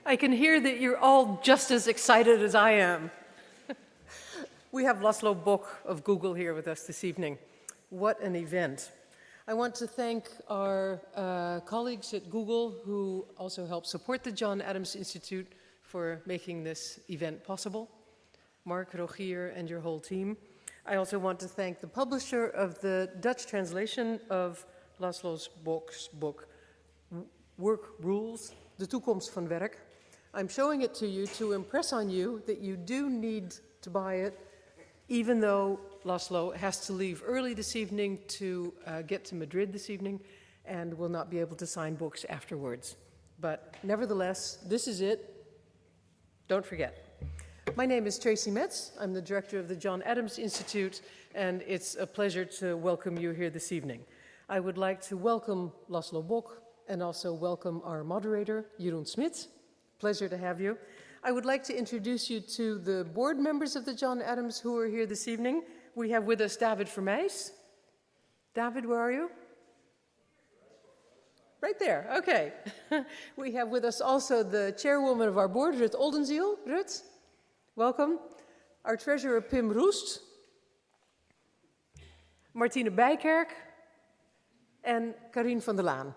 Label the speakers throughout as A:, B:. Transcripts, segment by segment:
A: I can hear that you're all just as excited as I am. We have Laszlo Bock of Google here with us this evening. What an event. I want to thank our colleagues at Google who also help support the John Adams Institute for making this event possible. Mark, Rogier, and your whole team. I also want to thank the publisher of the Dutch translation of Laszlo Bock's book, Work Rules, De Toekomst van Werk. I'm showing it to you to impress on you that you do need to buy it, even though Laszlo has to leave early this evening to get to Madrid this evening and will not be able to sign books afterwards. But nevertheless, this is it. Don't forget. My name is Tracy Metz. I'm the director of the John Adams Institute, and it's a pleasure to welcome you here this evening. I would like to welcome Laszlo Bock and also welcome our moderator, Jeroen Smit. Pleasure to have you. I would like to introduce you to the board members of the John Adams who are here this evening. We have with us David Vermeijs. David, where are you? Right there, okay. We have with us also the chairwoman of our board, Rut Oldenziel. Rut, welcome. Our treasurer, Pim Roest. Martine Bijkerk. And Karine van der Laan.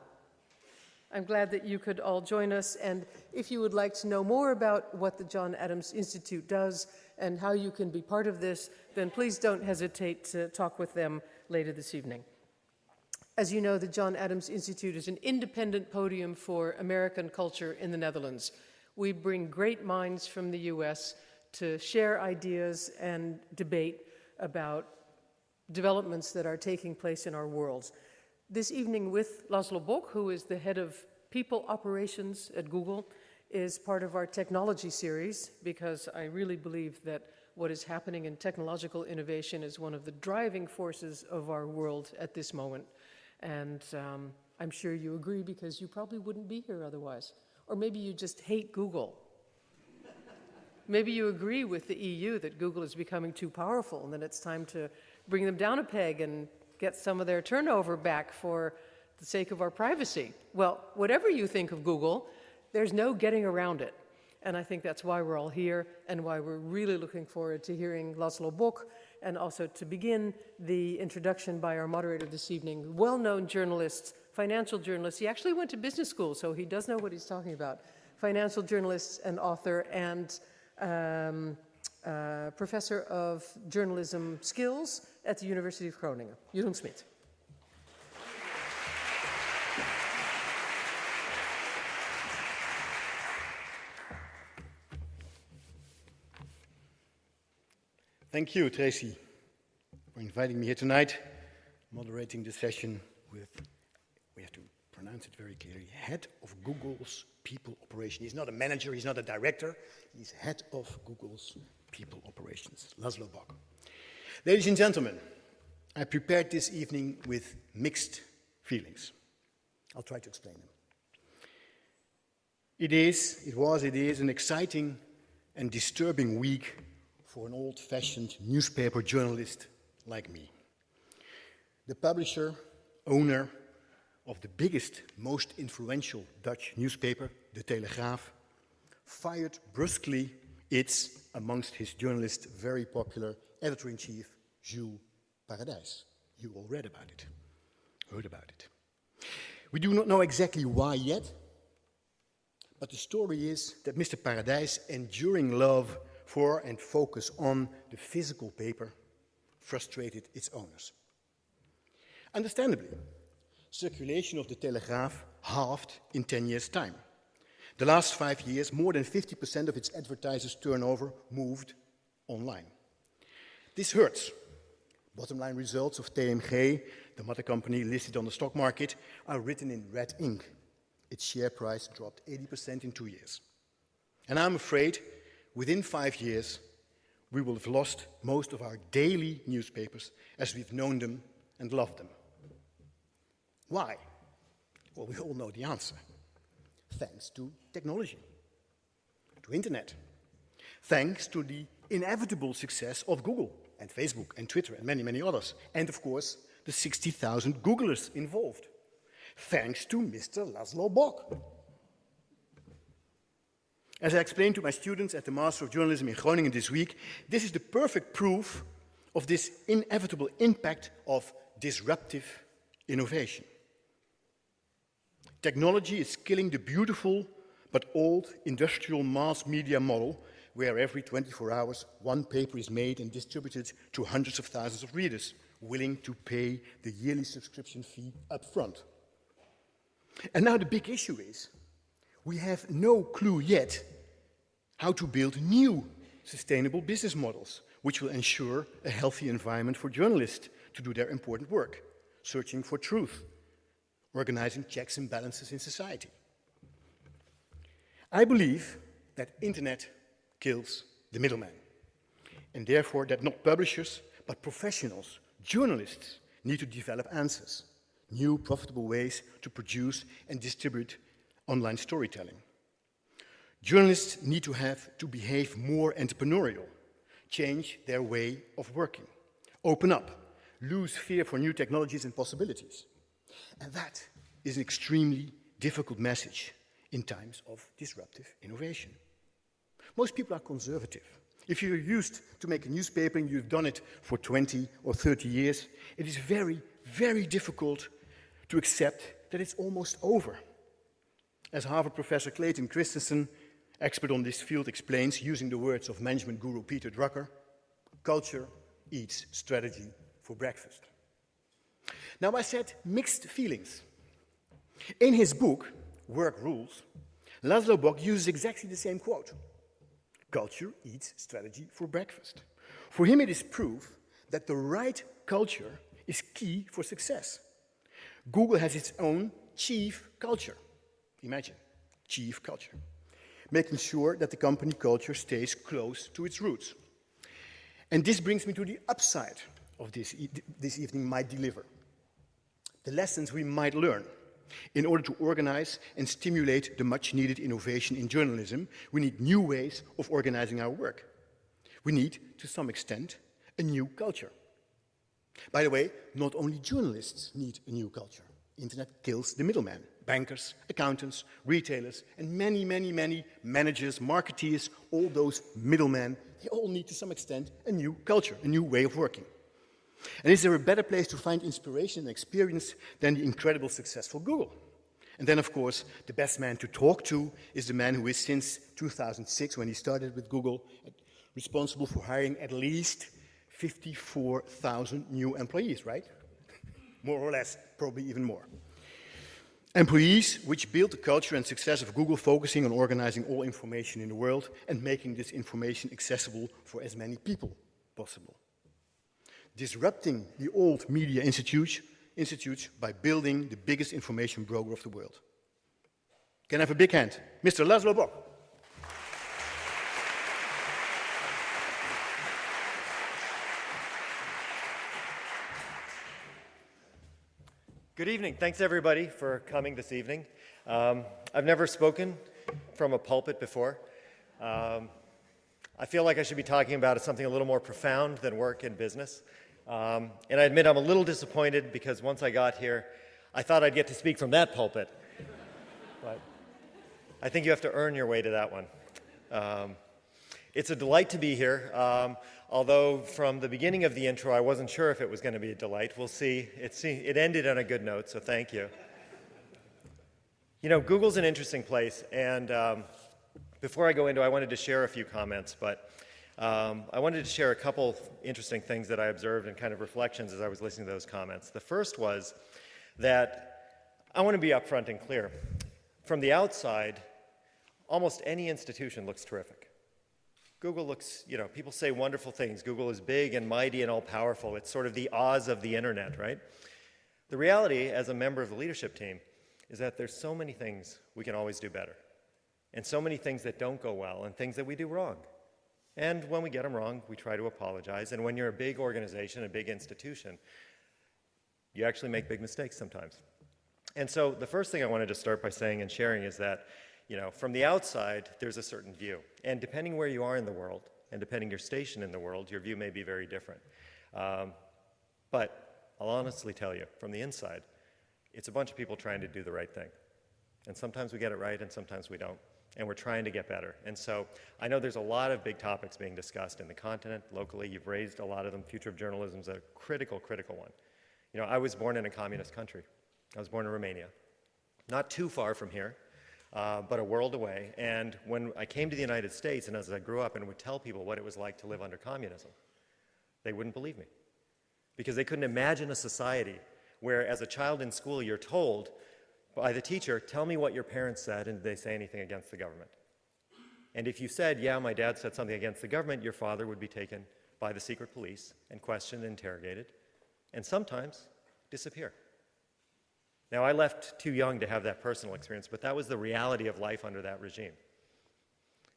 A: I'm glad that you could all join us, and if you would like to know more about what the John Adams Institute does and how you can be part of this, then please don't hesitate to talk with them later this evening. As you know, the John Adams Institute is an independent podium for American culture in the Netherlands. We bring great minds from the US to share ideas and debate about developments that are taking place in our world. This evening with Laszlo Bock, who is the head of people operations at Google, is part of our technology series, because I really believe that what is happening in technological innovation is one of the driving forces of our world at this moment. And I'm sure you agree, because you probably wouldn't be here otherwise. Or maybe you just hate Google. Maybe you agree with the EU that Google is becoming too powerful and that it's time to bring them down a peg and get some of their turnover back for the sake of our privacy. Well, whatever you think of Google, there's no getting around it. And I think that's why we're all here and why we're really looking forward to hearing Laszlo Bock, and also to begin the introduction by our moderator this evening, well-known journalist, financial journalist. He actually went to business school, so he does know what he's talking about. Financial journalist and author and professor of journalism skills at the University of Groningen, Jeroen Smit.
B: Thank you, Tracy, for inviting me here tonight, moderating the session with, we have to pronounce it very clearly, head of Google's people operation. He's not a manager, he's not a director, he's head of Google's people operations, Laszlo Bock. Ladies and gentlemen, I prepared this evening with mixed feelings. I'll try to explain them. It is an exciting and disturbing week for an old-fashioned newspaper journalist like me. The publisher, owner of the biggest, most influential Dutch newspaper, De Telegraaf, fired brusquely its, amongst his journalists, very popular editor-in-chief, Jules Paradijs. You all read about it, heard about it. We do not know exactly why yet, but the story is that Mr. Paradijs' enduring love for and focus on the physical paper frustrated its owners. Understandably, circulation of the Telegraaf halved in 10 years' time. The last 5 years, more than 50% of its advertisers' turnover moved online. This hurts. Bottom line results of TMG, the mother company listed on the stock market, are written in red ink. Its share price dropped 80% in 2 years. And I'm afraid within 5 years, we will have lost most of our daily newspapers as we've known them and loved them. Why? Well, we all know the answer. Thanks to technology, to internet. Thanks to the inevitable success of Google and Facebook and Twitter and many, many others. And of course, the 60,000 Googlers involved. Thanks to Mr. Laszlo Bock. As I explained to my students at the Master of Journalism in Groningen this week, this is the perfect proof of this inevitable impact of disruptive innovation. Technology is killing the beautiful but old industrial mass media model where every 24 hours one paper is made and distributed to hundreds of thousands of readers willing to pay the yearly subscription fee up front. And now the big issue is we have no clue yet how to build new sustainable business models which will ensure a healthy environment for journalists to do their important work, searching for truth, organizing checks and balances in society. I believe that internet kills the middleman, and therefore that not publishers, but professionals, journalists, need to develop answers, new profitable ways to produce and distribute online storytelling. Journalists need to behave more entrepreneurial, change their way of working, open up, lose fear for new technologies and possibilities. And that is an extremely difficult message in times of disruptive innovation. Most people are conservative. If you're used to make a newspaper and you've done it for 20 or 30 years, it is very, very difficult to accept that it's almost over. As Harvard professor Clayton Christensen, expert on this field, explains using the words of management guru Peter Drucker, culture eats strategy for breakfast. Now, I said mixed feelings. In his book, Work Rules, Laszlo Bock uses exactly the same quote. Culture eats strategy for breakfast. For him, it is proof that the right culture is key for success. Google has its own chief culture. Imagine, chief culture. Making sure that the company culture stays close to its roots. And this brings me to the upside of this evening might deliver. The lessons we might learn. In order to organize and stimulate the much-needed innovation in journalism, we need new ways of organizing our work. We need, to some extent, a new culture. By the way, not only journalists need a new culture. Internet kills the middleman. Bankers, accountants, retailers, and many, many, many managers, marketeers, all those middlemen, they all need, to some extent, a new culture, a new way of working. And is there a better place to find inspiration and experience than the incredible successful Google? And then, of course, the best man to talk to is the man who is, since 2006, when he started with Google, responsible for hiring at least 54,000 new employees, right? More or less, probably even more. Employees which build the culture and success of Google, focusing on organizing all information in the world and making this information accessible for as many people possible. Disrupting the old media institutes by building the biggest information broker of the world. Can I have a big hand? Mr. Laszlo Bock.
C: Good evening. Thanks, everybody, for coming this evening. I've never spoken from a pulpit before. I feel like I should be talking about something a little more profound than work and business. And I admit I'm a little disappointed because once I got here, I thought I'd get to speak from that pulpit. But I think you have to earn your way to that one. It's a delight to be here. Although from the beginning of the intro, I wasn't sure if it was going to be a delight. We'll see. It ended on a good note, so thank you. You know, Google's an interesting place, and before I go into it, I wanted to share a few comments, but I wanted to share a couple interesting things that I observed and kind of reflections as I was listening to those comments. The first was that I want to be upfront and clear. From the outside, almost any institution looks terrific. Google looks, you know, people say wonderful things. Google is big and mighty and all-powerful. It's sort of the Oz of the internet, right? The reality, as a member of the leadership team, is that there's so many things we can always do better, and so many things that don't go well, and things that we do wrong. And when we get them wrong, we try to apologize. And when you're a big organization, a big institution, you actually make big mistakes sometimes. And so the first thing I wanted to start by saying and sharing is that, you know, from the outside, there's a certain view. And depending where you are in the world, and depending your station in the world, your view may be very different. But I'll honestly tell you, from the inside, it's a bunch of people trying to do the right thing. And sometimes we get it right, and sometimes we don't. and we're trying to get better. And so I know there's a lot of big topics being discussed in the continent, locally. You've raised a lot of them. Future of journalism is a critical, critical one. You know, I was born in a communist country. I was born in Romania, not too far from here, but a world away. And when I came to the United States, and as I grew up and would tell people what it was like to live under communism, they wouldn't believe me, because they couldn't imagine a society where, as a child in school, you're told by the teacher, tell me what your parents said, and did they say anything against the government? And if you said, yeah, my dad said something against the government, your father would be taken by the secret police and questioned and interrogated, and sometimes disappear. Now, I left too young to have that personal experience, but that was the reality of life under that regime.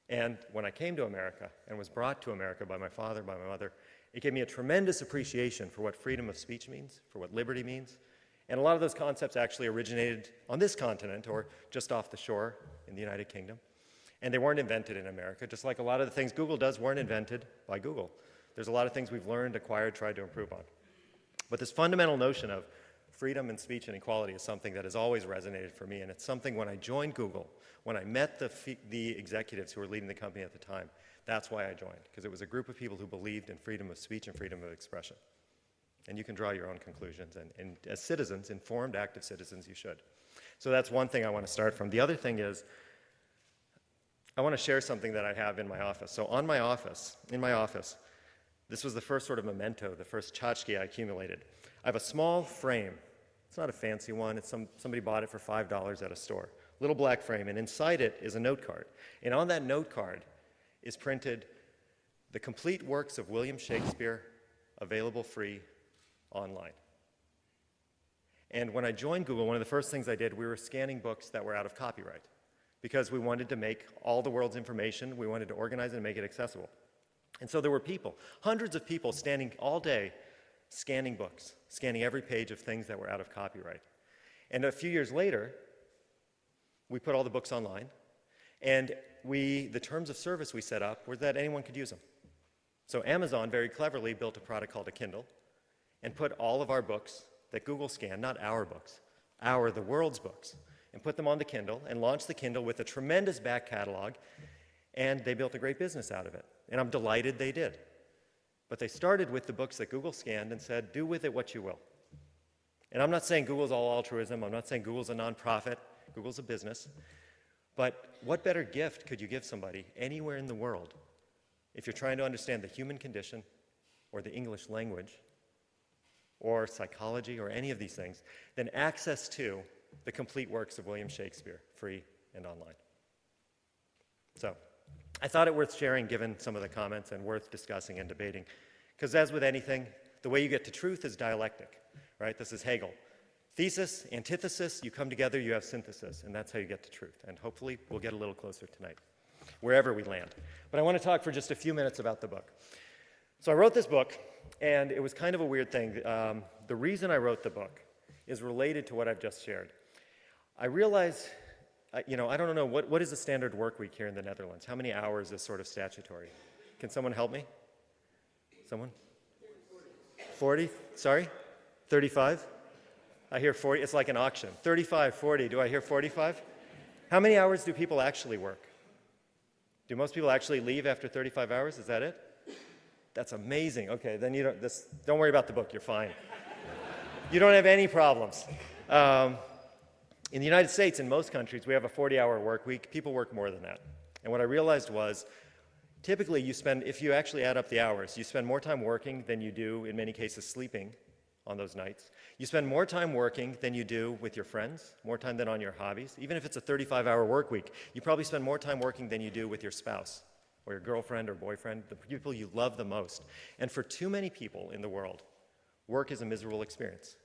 C: And when I came to America and was brought to America by my father, by my mother, it gave me a tremendous appreciation for what freedom of speech means, for what liberty means. And a lot of those concepts actually originated on this continent or just off the shore in the United Kingdom. And they weren't invented in America, just like a lot of the things Google does weren't invented by Google. There's a lot of things we've learned, acquired, tried to improve on. But this fundamental notion of freedom and speech and equality is something that has always resonated for me, and it's something when I joined Google, when I met the executives who were leading the company at the time, that's why I joined, because it was a group of people who believed in freedom of speech and freedom of expression. And you can draw your own conclusions, and as citizens, informed, active citizens, you should. So that's one thing I want to start from. The other thing is, I want to share something that I have in my office. So in my office, this was the first sort of memento, the first tchotchke I accumulated. I have a small frame. It's not a fancy one. It's somebody bought it for $5 at a store. Little black frame, and inside it is a note card. And on that note card is printed the complete works of William Shakespeare, available free online. And when I joined Google, one of the first things I did, we were scanning books that were out of copyright, because we wanted to make all the world's information, we wanted to organize it and make it accessible. And so there were people, hundreds of people standing all day scanning books, scanning every page of things that were out of copyright. And a few years later, we put all the books online, and the terms of service we set up were that anyone could use them. So Amazon very cleverly built a product called a Kindle and put all of our books that Google scanned, not our books, the world's books, and put them on the Kindle and launched the Kindle with a tremendous back catalog, and they built a great business out of it. And I'm delighted they did. But they started with the books that Google scanned and said, do with it what you will. And I'm not saying Google's all altruism. I'm not saying Google's a nonprofit. Google's a business. But what better gift could you give somebody anywhere in the world if you're trying to understand the human condition or the English language or psychology or any of these things than access to the complete works of William Shakespeare, free and online? So I thought it worth sharing given some of the comments and worth discussing and debating. Because as with anything, the way you get to truth is dialectic, right? This is Hegel. Thesis, antithesis, you come together, you have synthesis, and that's how you get to truth. And hopefully we'll get a little closer tonight, wherever we land. But I want to talk for just a few minutes about the book. So I wrote this book, and it was kind of a weird thing. The reason I wrote the book is related to what I've just shared. I realized, I don't know, what is the standard work week here in the Netherlands? How many hours is sort of statutory? Can someone help me? Someone? 40? Sorry? 35? I hear 40. It's like an auction. 35, 40. Do I hear 45? How many hours do people actually work? Do most people actually leave after 35 hours? Is that it? That's amazing. Okay, then don't worry about the book. You're fine. You don't have any problems. In the United States, in most countries, we have a 40-hour work week. People work more than that. And what I realized was, typically if you actually add up the hours, you spend more time working than you do, in many cases, sleeping on those nights. You spend more time working than you do with your friends, more time than on your hobbies. Even if it's a 35-hour work week, you probably spend more time working than you do with your spouse or your girlfriend or boyfriend, the people you love the most. And for too many people in the world, work is a miserable experience.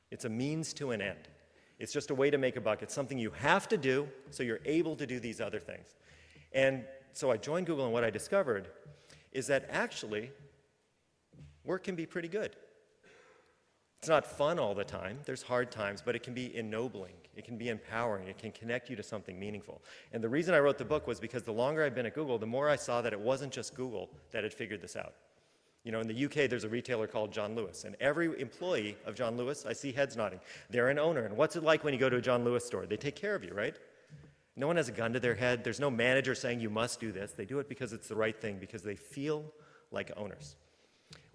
C: It's a means to an end. It's just a way to make a buck. It's something you have to do so you're able to do these other things. And so I joined Google, and what I discovered is that actually work can be pretty good. It's not fun all the time. There's hard times, but it can be ennobling. It can be empowering. It can connect you to something meaningful. And the reason I wrote the book was because the longer I've been at Google, the more I saw that it wasn't just Google that had figured this out. You know, in the UK, there's a retailer called John Lewis, and every employee of John Lewis, I see heads nodding. They're an owner, and what's it like when you go to a John Lewis store? They take care of you, right? No one has a gun to their head. There's no manager saying you must do this. They do it because it's the right thing, because they feel like owners.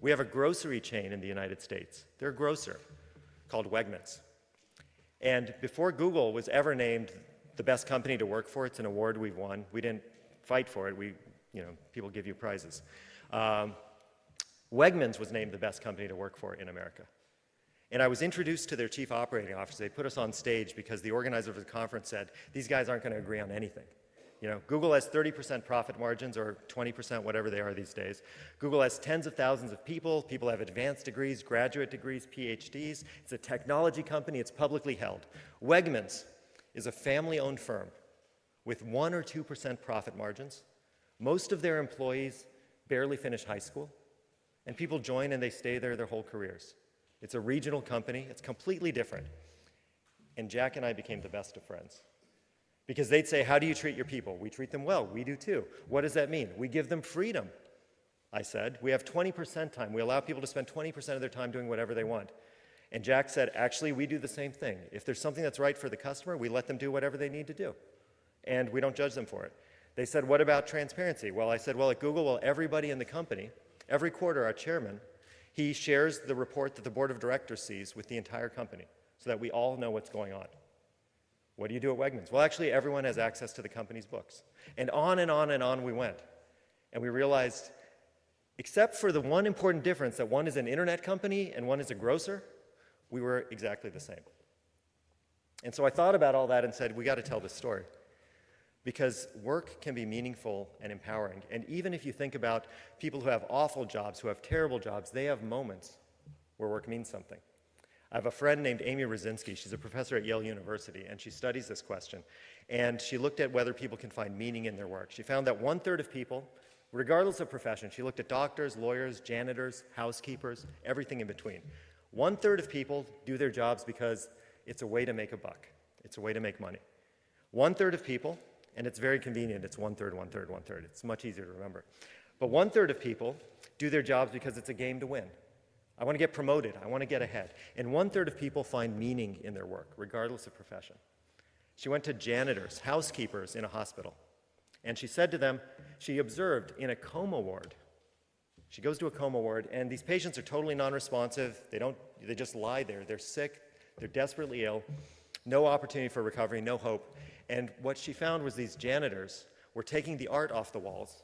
C: We have a grocery chain in the United States. They're a grocer called Wegmans. And before Google was ever named the best company to work for, it's an award we've won. We didn't fight for it. People give you prizes. Wegmans was named the best company to work for in America. And I was introduced to their chief operating officer. They put us on stage because the organizer of the conference said, these guys aren't going to agree on anything. Google has 30% profit margins, or 20%, whatever they are these days. Google has tens of thousands of people. People have advanced degrees, graduate degrees, PhDs. It's a technology company. It's publicly held. Wegmans is a family-owned firm with 1 or 2% profit margins. Most of their employees barely finish high school, and people join and they stay there their whole careers. It's a regional company. It's completely different. And Jack and I became the best of friends. Because they'd say, how do you treat your people? We treat them well. We do too. What does that mean? We give them freedom, I said. We have 20% time. We allow people to spend 20% of their time doing whatever they want. And Jack said, actually, we do the same thing. If there's something that's right for the customer, we let them do whatever they need to do. And we don't judge them for it. They said, what about transparency? Well, I said, well, at Google, everybody in the company, every quarter, our chairman, he shares the report that the board of directors sees with the entire company so that we all know what's going on. What do you do at Wegmans? Well, actually, everyone has access to the company's books. And on and on and on we went. And we realized, except for the one important difference, that one is an internet company and one is a grocer, we were exactly the same. And so I thought about all that and said, we got to tell this story. Because work can be meaningful and empowering. And even if you think about people who have awful jobs, who have terrible jobs, they have moments where work means something. I have a friend named Amy Rosinski. She's a professor at Yale University, and she studies this question. And she looked at whether people can find meaning in their work. She found that 1/3 of people, regardless of profession, she looked at doctors, lawyers, janitors, housekeepers, everything in between. 1/3 of people do their jobs because it's a way to make a buck. It's a way to make money. 1/3 of people, and it's very convenient, it's 1/3, 1/3, 1/3. It's much easier to remember. But 1/3 of people do their jobs because it's a game to win. I want to get promoted. I want to get ahead. And 1/3 of people find meaning in their work, regardless of profession. She went to janitors, housekeepers in a hospital, and she said to them, she observed in a coma ward. She goes to a coma ward, and these patients are totally non-responsive. They just lie there. They're sick. They're desperately ill. No opportunity for recovery, no hope. And what she found was these janitors were taking the art off the walls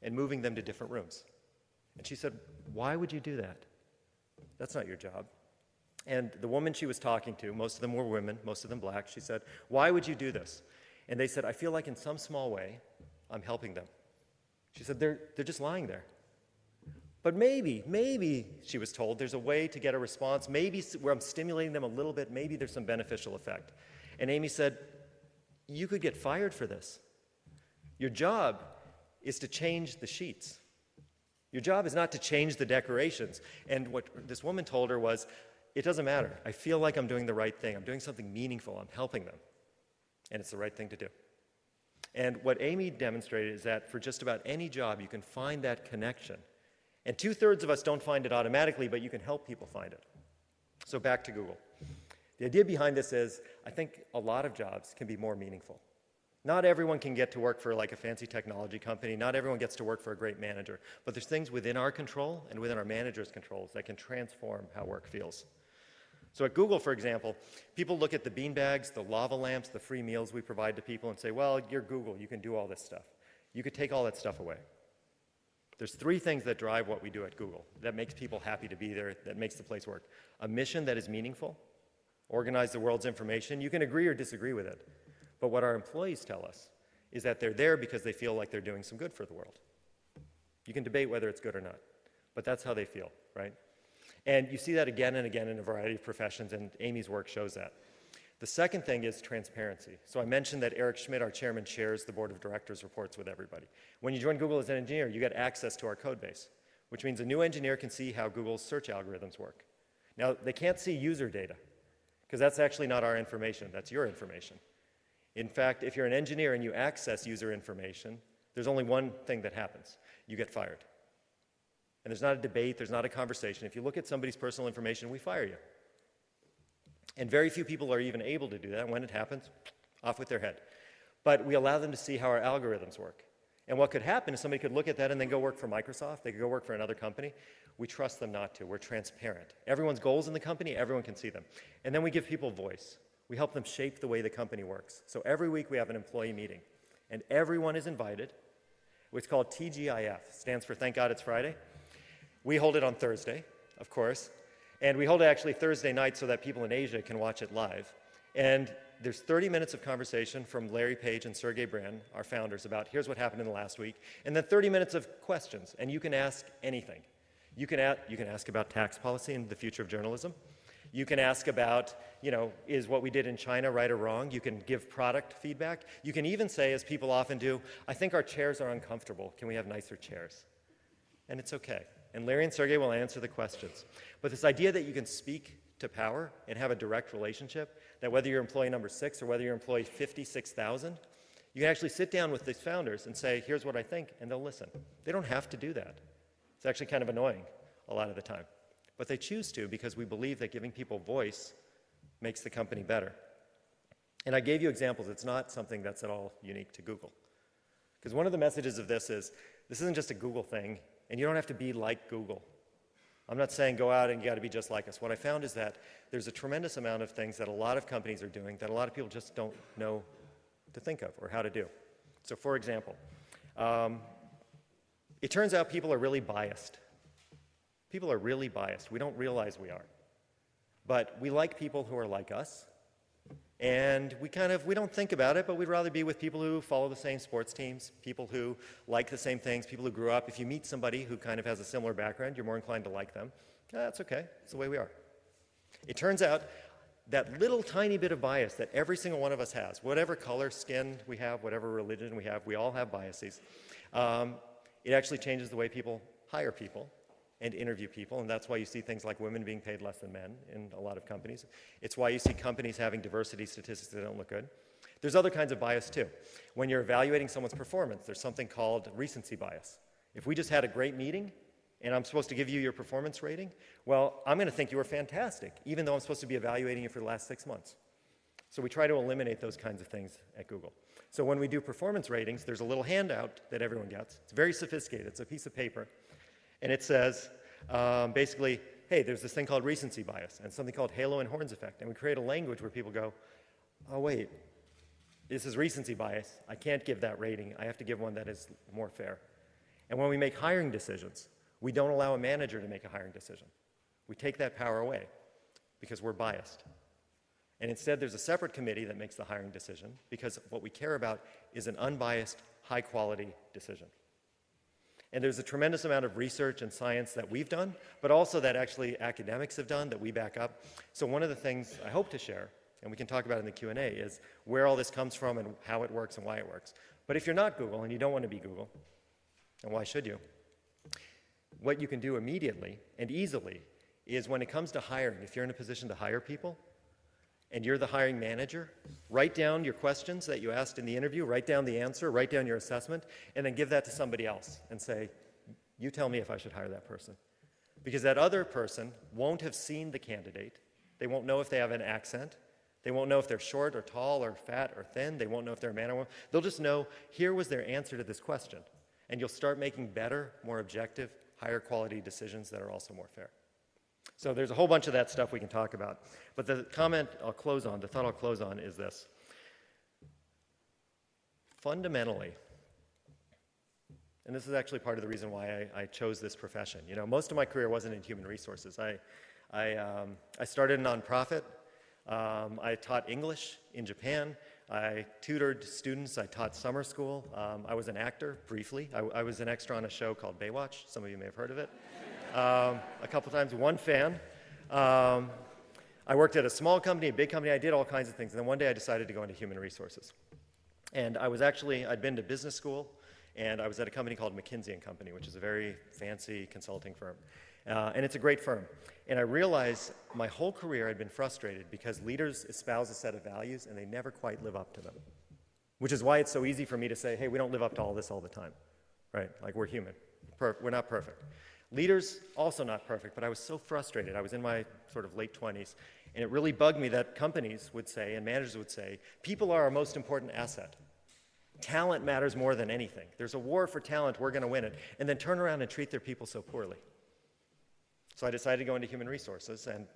C: and moving them to different rooms. And she said, why would you do that? That's not your job. And the woman she was talking to, most of them were women, most of them black, she said, why would you do this? And they said, I feel like in some small way, I'm helping them. She said, they're just lying there. But maybe, she was told, there's a way to get a response. Maybe where I'm stimulating them a little bit, maybe there's some beneficial effect. And Amy said, you could get fired for this. Your job is to change the sheets. Your job is not to change the decorations. And what this woman told her was, it doesn't matter. I feel like I'm doing the right thing. I'm doing something meaningful. I'm helping them. And it's the right thing to do. And what Amy demonstrated is that for just about any job, you can find that connection. And 2/3 of us don't find it automatically, but you can help people find it. So back to Google. The idea behind this is, I think a lot of jobs can be more meaningful. Not everyone can get to work for like a fancy technology company. Not everyone gets to work for a great manager. But there's things within our control and within our manager's controls that can transform how work feels. So at Google, for example, people look at the beanbags, the lava lamps, the free meals we provide to people and say, well, you're Google, you can do all this stuff. You could take all that stuff away. There's 3 things that drive what we do at Google, that makes people happy to be there, that makes the place work. A mission that is meaningful, organize the world's information. You can agree or disagree with it. But what our employees tell us is that they're there because they feel like they're doing some good for the world. You can debate whether it's good or not, but that's how they feel, right? And you see that again and again in a variety of professions, and Amy's work shows that. The second thing is transparency. So I mentioned that Eric Schmidt, our chairman, shares the board of directors reports with everybody. When you join Google as an engineer, you get access to our code base, which means a new engineer can see how Google's search algorithms work. Now, they can't see user data, because that's actually not our information, that's your information. In fact, if you're an engineer and you access user information, there's only one thing that happens. You get fired. And there's not a debate, there's not a conversation. If you look at somebody's personal information, we fire you. And very few people are even able to do that. And when it happens, off with their head. but we allow them to see how our algorithms work. And what could happen is somebody could look at that and then go work for Microsoft. They could go work for another company. We trust them not to. We're transparent. Everyone's goals in the company, everyone can see them. And then we give people voice. We help them shape the way the company works. So every week we have an employee meeting, and everyone is invited. It's called TGIF, stands for Thank God It's Friday. We hold it on Thursday, of course, and we hold it actually Thursday night so that people in Asia can watch it live. And there's 30 minutes of conversation from Larry Page and Sergey Brin, our founders, about here's what happened in the last week, and then 30 minutes of questions, and you can ask anything. You can ask about tax policy and the future of journalism. You can ask about, is what we did in China right or wrong? You can give product feedback. You can even say, as people often do, I think our chairs are uncomfortable. Can we have nicer chairs? And it's okay. And Larry and Sergey will answer the questions. But this idea that you can speak to power and have a direct relationship, that whether you're employee number 6 or whether you're employee 56,000, you can actually sit down with these founders and say, here's what I think, and they'll listen. They don't have to do that. It's actually kind of annoying a lot of the time. But they choose to because we believe that giving people voice makes the company better. And I gave you examples. It's not something that's at all unique to Google. Because one of the messages of this isn't just a Google thing, and you don't have to be like Google. I'm not saying go out and you got to be just like us. What I found is that there's a tremendous amount of things that a lot of companies are doing that a lot of people just don't know to think of or how to do. So for example, it turns out people are really biased. People are really biased. We don't realize we are. But we like people who are like us. And we don't think about it, but we'd rather be with people who follow the same sports teams, people who like the same things, people who grew up. If you meet somebody who kind of has a similar background, you're more inclined to like them. That's okay. It's the way we are. It turns out that little tiny bit of bias that every single one of us has, whatever color, skin we have, whatever religion we have, we all have biases. It actually changes the way people hire people and interview people, and that's why you see things like women being paid less than men in a lot of companies. It's why you see companies having diversity statistics that don't look good. There's other kinds of bias too. When you're evaluating someone's performance, there's something called recency bias. If we just had a great meeting, and I'm supposed to give you your performance rating, well, I'm going to think you were fantastic, even though I'm supposed to be evaluating you for the last 6 months. So we try to eliminate those kinds of things at Google. So when we do performance ratings, there's a little handout that everyone gets. It's very sophisticated. It's a piece of paper. And it says, basically, hey, there's this thing called recency bias and something called halo and horns effect. And we create a language where people go, oh, wait, this is recency bias. I can't give that rating. I have to give one that is more fair. And when we make hiring decisions, we don't allow a manager to make a hiring decision. We take that power away because we're biased. And instead, there's a separate committee that makes the hiring decision because what we care about is an unbiased, high-quality decision. And there's a tremendous amount of research and science that we've done, but also that actually academics have done that we back up. So one of the things I hope to share, and we can talk about it in the Q&A, is where all this comes from and how it works and why it works. But if you're not Google and you don't want to be Google, and why should you? What you can do immediately and easily is when it comes to hiring, if you're in a position to hire people, and you're the hiring manager, write down your questions that you asked in the interview, write down the answer, write down your assessment, and then give that to somebody else and say, you tell me if I should hire that person. Because that other person won't have seen the candidate. They won't know if they have an accent. They won't know if they're short or tall or fat or thin. They won't know if they're a man or woman. They'll just know, here was their answer to this question. And you'll start making better, more objective, higher quality decisions that are also more fair. So there's a whole bunch of that stuff we can talk about. But the thought I'll close on is this. Fundamentally, and this is actually part of the reason why I chose this profession. Most of my career wasn't in human resources. I started a nonprofit. I taught English in Japan. I tutored students. I taught summer school. I was an actor, briefly. I was an extra on a show called Baywatch. Some of you may have heard of it. A couple times, one fan. I worked at a small company, a big company. I did all kinds of things. And then one day I decided to go into human resources. And I'd been to business school, and I was at a company called McKinsey & Company, which is a very fancy consulting firm. And it's a great firm. And I realized my whole career I'd been frustrated because leaders espouse a set of values and they never quite live up to them. Which is why it's so easy for me to say, hey, we don't live up to all this all the time, right? Like, we're human. We're not perfect. Leaders, also not perfect, but I was so frustrated. I was in my sort of late 20s, and it really bugged me that companies would say, and managers would say, people are our most important asset. talent matters more than anything. There's a war for talent, we're going to win it, and then turn around and treat their people so poorly. So I decided to go into human resources, and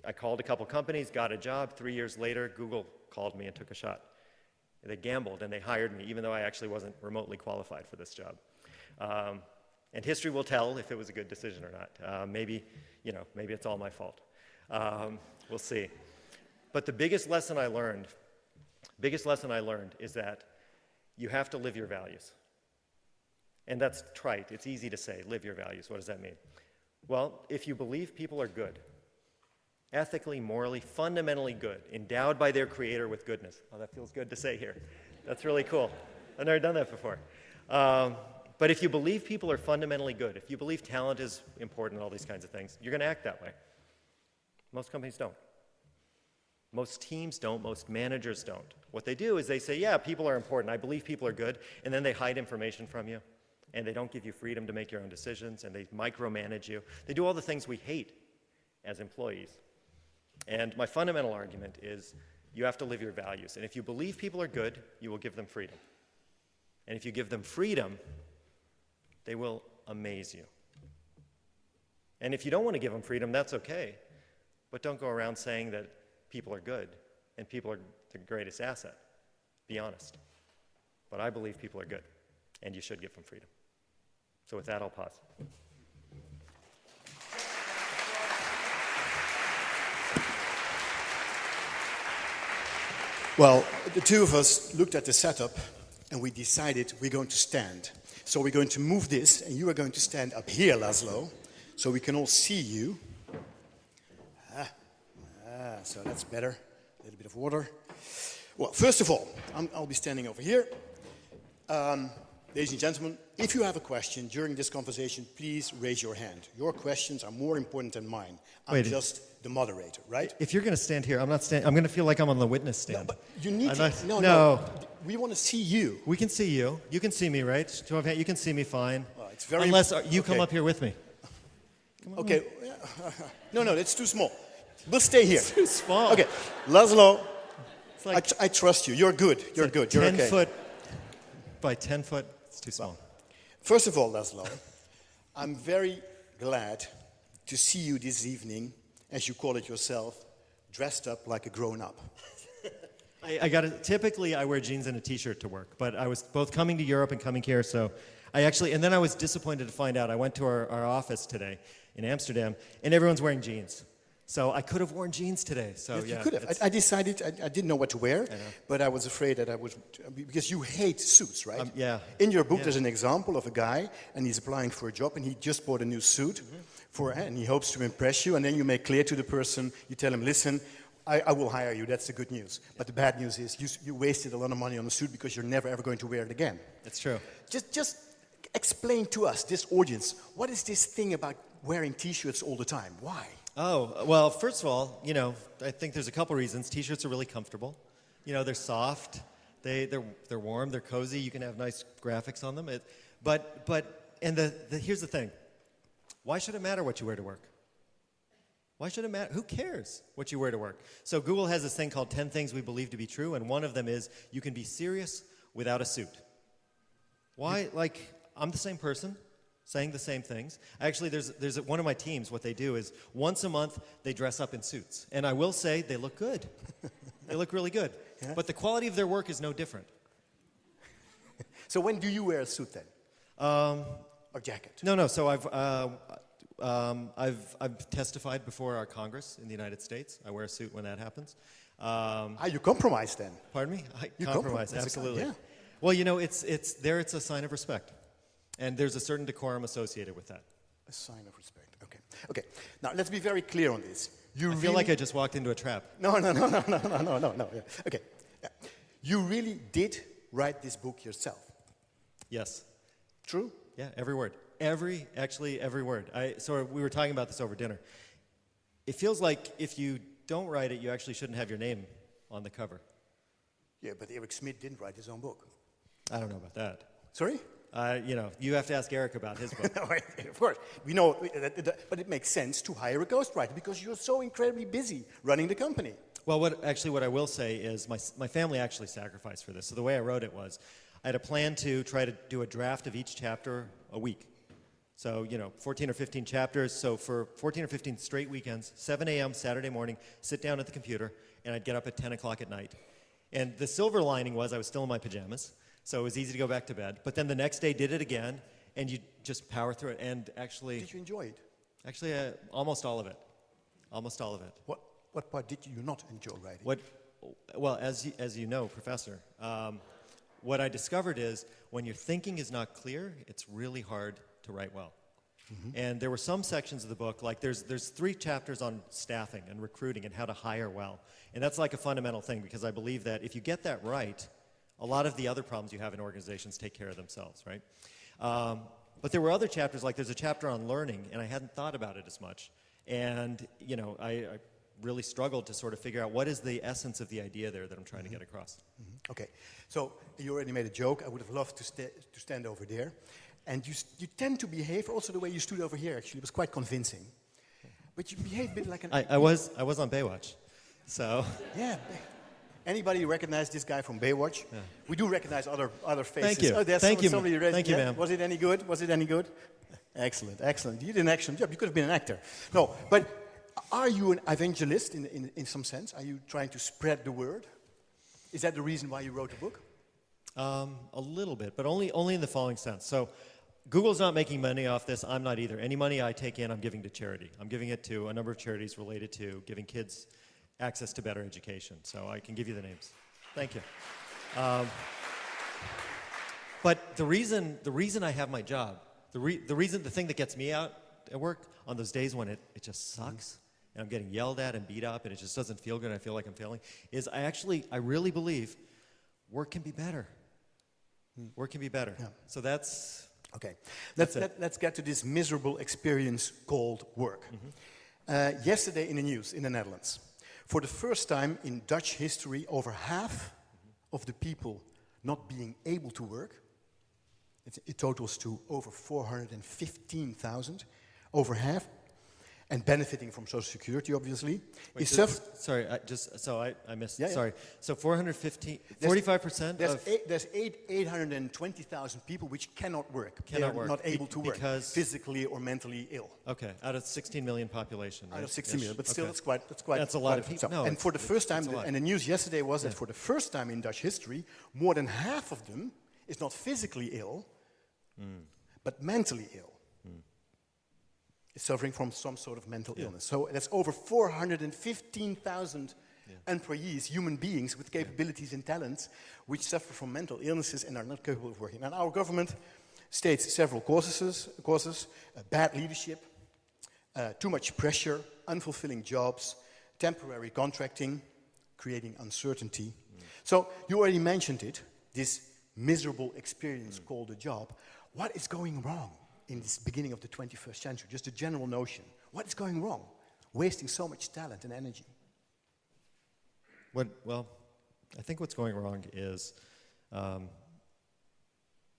C: I called a couple companies, got a job. 3 years later, Google called me and took a shot. They gambled and they hired me, even though I actually wasn't remotely qualified for this job. And history will tell if it was a good decision or not. Maybe it's all my fault. We'll see. But the biggest lesson I learned is that you have to live your values. And that's trite. It's easy to say, live your values. What does that mean? Well, if you believe people are good, ethically, morally, fundamentally good, endowed by their creator with goodness. Oh, that feels good to say here. That's really cool. I've never done that before. But if you believe people are fundamentally good, if you believe talent is important, all these kinds of things, you're going to act that way. Most companies don't. Most teams don't. Most managers don't. What they do is they say, yeah, people are important. I believe people are good. And then they hide information from you. And they don't give you freedom to make your own decisions. And they micromanage you. They do all the things we hate as employees. And my fundamental argument is you have to live your values. And if you believe people are good, you will give them freedom. And if you give them freedom, they will amaze you. And if you don't want to give them freedom, that's okay. But don't go around saying that people are good and people are the greatest asset. Be honest. But I believe people are good, and you should give them freedom. So with that, I'll pause.
B: Well, the two of us looked at the setup and we decided we're going to stand. So we're going to move this and you are going to stand up here, Laszlo, so we can all see you. So that's better. A little bit of water. Well, first of all, I'll be standing over here. Ladies and gentlemen, if you have a question during this conversation, please raise your hand. Your questions are more important than mine. I'm just the moderator, right?
C: If you're going to stand here, I'm not standing. I'm going to feel like I'm on the witness stand.
B: No, but you need to.
C: Not,
B: no. We want to see you.
C: We can see you. You can see me, right? You can see me fine.
B: Well, it's very.
C: Unless you come up here with me.
B: Okay. No, it's too small. We'll stay here.
C: It's too small.
B: Okay, Laszlo,
C: like
B: I trust you. You're good. You're good. You're
C: 10
B: okay.
C: foot by 10 foot. It's too small.
B: First of all, Laszlo, I'm very glad to see you this evening, as you call it yourself, dressed up like a grown-up.
C: I got it. Typically, I wear jeans and a T-shirt to work, but I was both coming to Europe and coming here, so and then I was disappointed to find out. I went to our office today in Amsterdam, and everyone's wearing jeans. So I could have worn jeans today. So
B: yes,
C: yeah,
B: you could have. I decided I didn't know what to wear, but I was afraid that I was because you hate suits, right?
C: Yeah.
B: In your book, there's an example of a guy, and he's applying for a job, and he just bought a new suit, and he hopes to impress you, and then you make clear to the person, you tell him, listen, I will hire you. That's the good news. But the bad news is you wasted a lot of money on the suit because you're never ever going to wear it again.
C: That's true.
B: Just explain to us, this audience, what is this thing about wearing T-shirts all the time? Why?
C: Oh, well, first of all, I think there's a couple reasons. T-shirts are really comfortable. They're soft. They're warm. They're cozy. You can have nice graphics on them. Here's the thing. Why should it matter what you wear to work? Why should it matter? Who cares what you wear to work? So Google has this thing called 10 things we believe to be true, and one of them is you can be serious without a suit. Why? I'm the same person saying the same things. Actually, there's one of my teams, what they do is once a month they dress up in suits. And I will say they look good. They look really good. Yeah? But the quality of their work is no different.
B: So when do you wear a suit then? Or jacket?
C: No. So I've testified before our Congress in the United States. I wear a suit when that happens.
B: You compromise then?
C: Pardon me?
B: You
C: compromise, absolutely.
B: Yeah.
C: Well, it's a sign of respect. And there's a certain decorum associated with that.
B: A sign of respect. Okay. Now let's be very clear on this.
C: I feel like I just walked into a trap.
B: No. Yeah. Okay. Yeah. You really did write this book yourself.
C: Yes.
B: True?
C: Yeah, every word. Every word. So we were talking about this over dinner. It feels like if you don't write it, you actually shouldn't have your name on the cover.
B: Yeah, but Eric Schmidt didn't write his own book.
C: I don't know about that.
B: Sorry?
C: You have to ask Eric about his book.
B: Of course. We know, but it makes sense to hire a ghostwriter because you're so incredibly busy running the company.
C: Well, what I will say is my family actually sacrificed for this. So the way I wrote it was, I had a plan to try to do a draft of each chapter a week. So, 14 or 15 chapters. So for 14 or 15 straight weekends, 7 a.m. Saturday morning, sit down at the computer, and I'd get up at 10 o'clock at night. And the silver lining was I was still in my pajamas, so it was easy to go back to bed. But then the next day, did it again, and you just power through it. And actually...
B: Did you enjoy it?
C: Actually, almost all of it. Almost all of it.
B: What part did you not enjoy writing?
C: Well, as you know, Professor, what I discovered is when your thinking is not clear, it's really hard to write well. Mm-hmm. And there were some sections of the book, like there's 3 chapters on staffing and recruiting and how to hire well. And that's like a fundamental thing, because I believe that if you get that right, a lot of the other problems you have in organizations take care of themselves, right? But there were other chapters, like there's a chapter on learning, and I hadn't thought about it as much. And, I really struggled to sort of figure out what is the essence of the idea there that I'm trying to get across.
B: Mm-hmm. Okay, so you already made a joke. I would have loved to stand over there. And you tend to behave, also the way you stood over here, actually, was quite convincing. But you behave a bit like an...
C: I was on Baywatch, so...
B: Yeah. Anybody recognize this guy from Baywatch? Yeah. We do recognize other faces.
C: Thank you.
B: Oh, there's
C: Thank you,
B: somebody
C: Thank you, ma'am.
B: Was it any good? Was it any good? Excellent, excellent. You did an excellent job. You could have been an actor. No, but are you an evangelist in some sense? Are you trying to spread the word? Is that the reason why you wrote the book?
C: A little bit, but only in the following sense. So Google's not making money off this. I'm not either. Any money I take in, I'm giving to charity. I'm giving it to a number of charities related to giving kids access to better education. So I can give you the names. Thank you. But the reason I have my job, the thing that gets me out at work on those days when it just sucks, and I'm getting yelled at and beat up, and it just doesn't feel good, and I feel like I'm failing, is I really believe work can be better. Work can be better. Yeah. So that's...
B: Okay, let's get to this miserable experience called work. Mm-hmm. Yesterday in the news in the Netherlands, for the first time in Dutch history, over half of the people not being able to work, it totals to over 415,000, over half, and benefiting from Social Security, obviously.
C: Wait, sorry, I missed. Yeah, sorry. So 415, 45%
B: there's 820,000 people which cannot work.
C: Cannot work.
B: Not able to work,
C: because
B: physically or mentally ill.
C: Okay, out of 16 million population. Right?
B: Out of 16 million, but still,
C: okay.
B: that's
C: a lot of people. No,
B: and for the first time, and the news yesterday was that for the first time in Dutch history, more than half of them is not physically ill, but mentally ill. Is suffering from some sort of mental illness. So that's over 415,000 employees, human beings with capabilities and talents, which suffer from mental illnesses and are not capable of working. And our government states several causes: bad leadership, too much pressure, unfulfilling jobs, temporary contracting, creating uncertainty. So you already mentioned it, this miserable experience called a job. What is going wrong in this beginning of the 21st century? Just a general notion. What is going wrong? Wasting so much talent and energy.
C: Well, I think what's going wrong is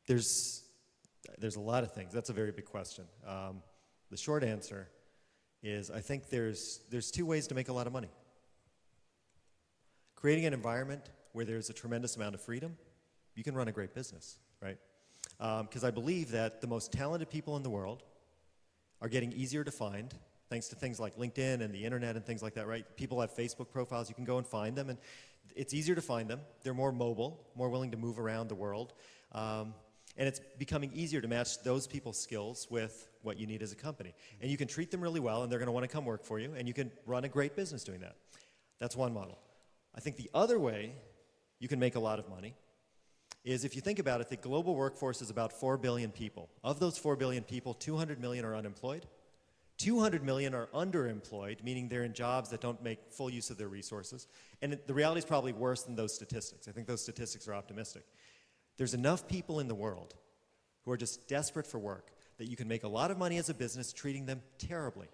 C: there's a lot of things. That's a very big question. The short answer is I think there's 2 ways to make a lot of money. Creating an environment where there's a tremendous amount of freedom, you can run a great business, right? Because I believe that the most talented people in the world are getting easier to find, thanks to things like LinkedIn and the internet and things like that, right? People have Facebook profiles, you can go and find them, and it's easier to find them. They're more mobile, more willing to move around the world, and it's becoming easier to match those people's skills with what you need as a company. And you can treat them really well, and they're going to want to come work for you, and you can run a great business doing that. That's one model. I think the other way you can make a lot of money is, if you think about it, the global workforce is about 4 billion people. Of those 4 billion people, 200 million are unemployed. 200 million are underemployed, meaning they're in jobs that don't make full use of their resources. And the reality is probably worse than those statistics. I think those statistics are optimistic. There's enough people in the world who are just desperate for work that you can make a lot of money as a business treating them terribly.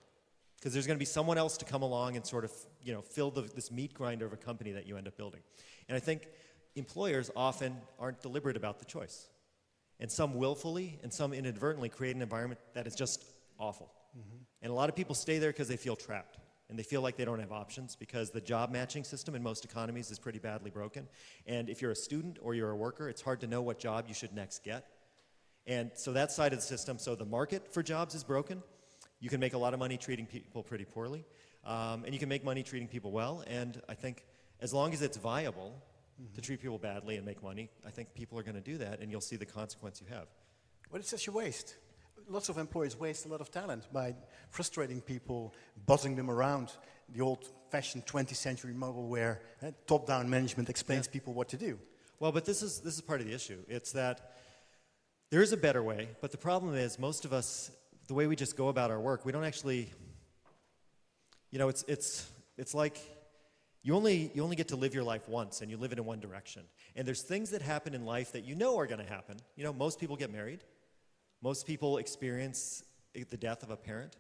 C: Because there's going to be someone else to come along and sort of, fill this meat grinder of a company that you end up building. And I think employers often aren't deliberate about the choice. And some willfully and some inadvertently create an environment that is just awful. Mm-hmm. And a lot of people stay there because they feel trapped. and they feel like they don't have options because the job matching system in most economies is pretty badly broken. And if you're a student or you're a worker, it's hard to know what job you should next get. And so that side of the system, so the market for jobs is broken. You can make a lot of money treating people pretty poorly, and you can make money treating people well. And I think as long as it's viable to treat people badly and make money, I think people are going to do that, and you'll see the consequence you have.
B: But it's such a waste. Lots of employers waste a lot of talent by frustrating people, buzzing them around. The old-fashioned 20th century model where top-down management explains people what to do.
C: Well, but this is part of the issue. It's that there is a better way, but the problem is most of us, the way we just go about our work, we don't actually, you know, it's like you only get to live your life once, and you live it in one direction. And there's things that happen in life that you know are going to happen. You know, most people get married. Most people experience the death of a parent.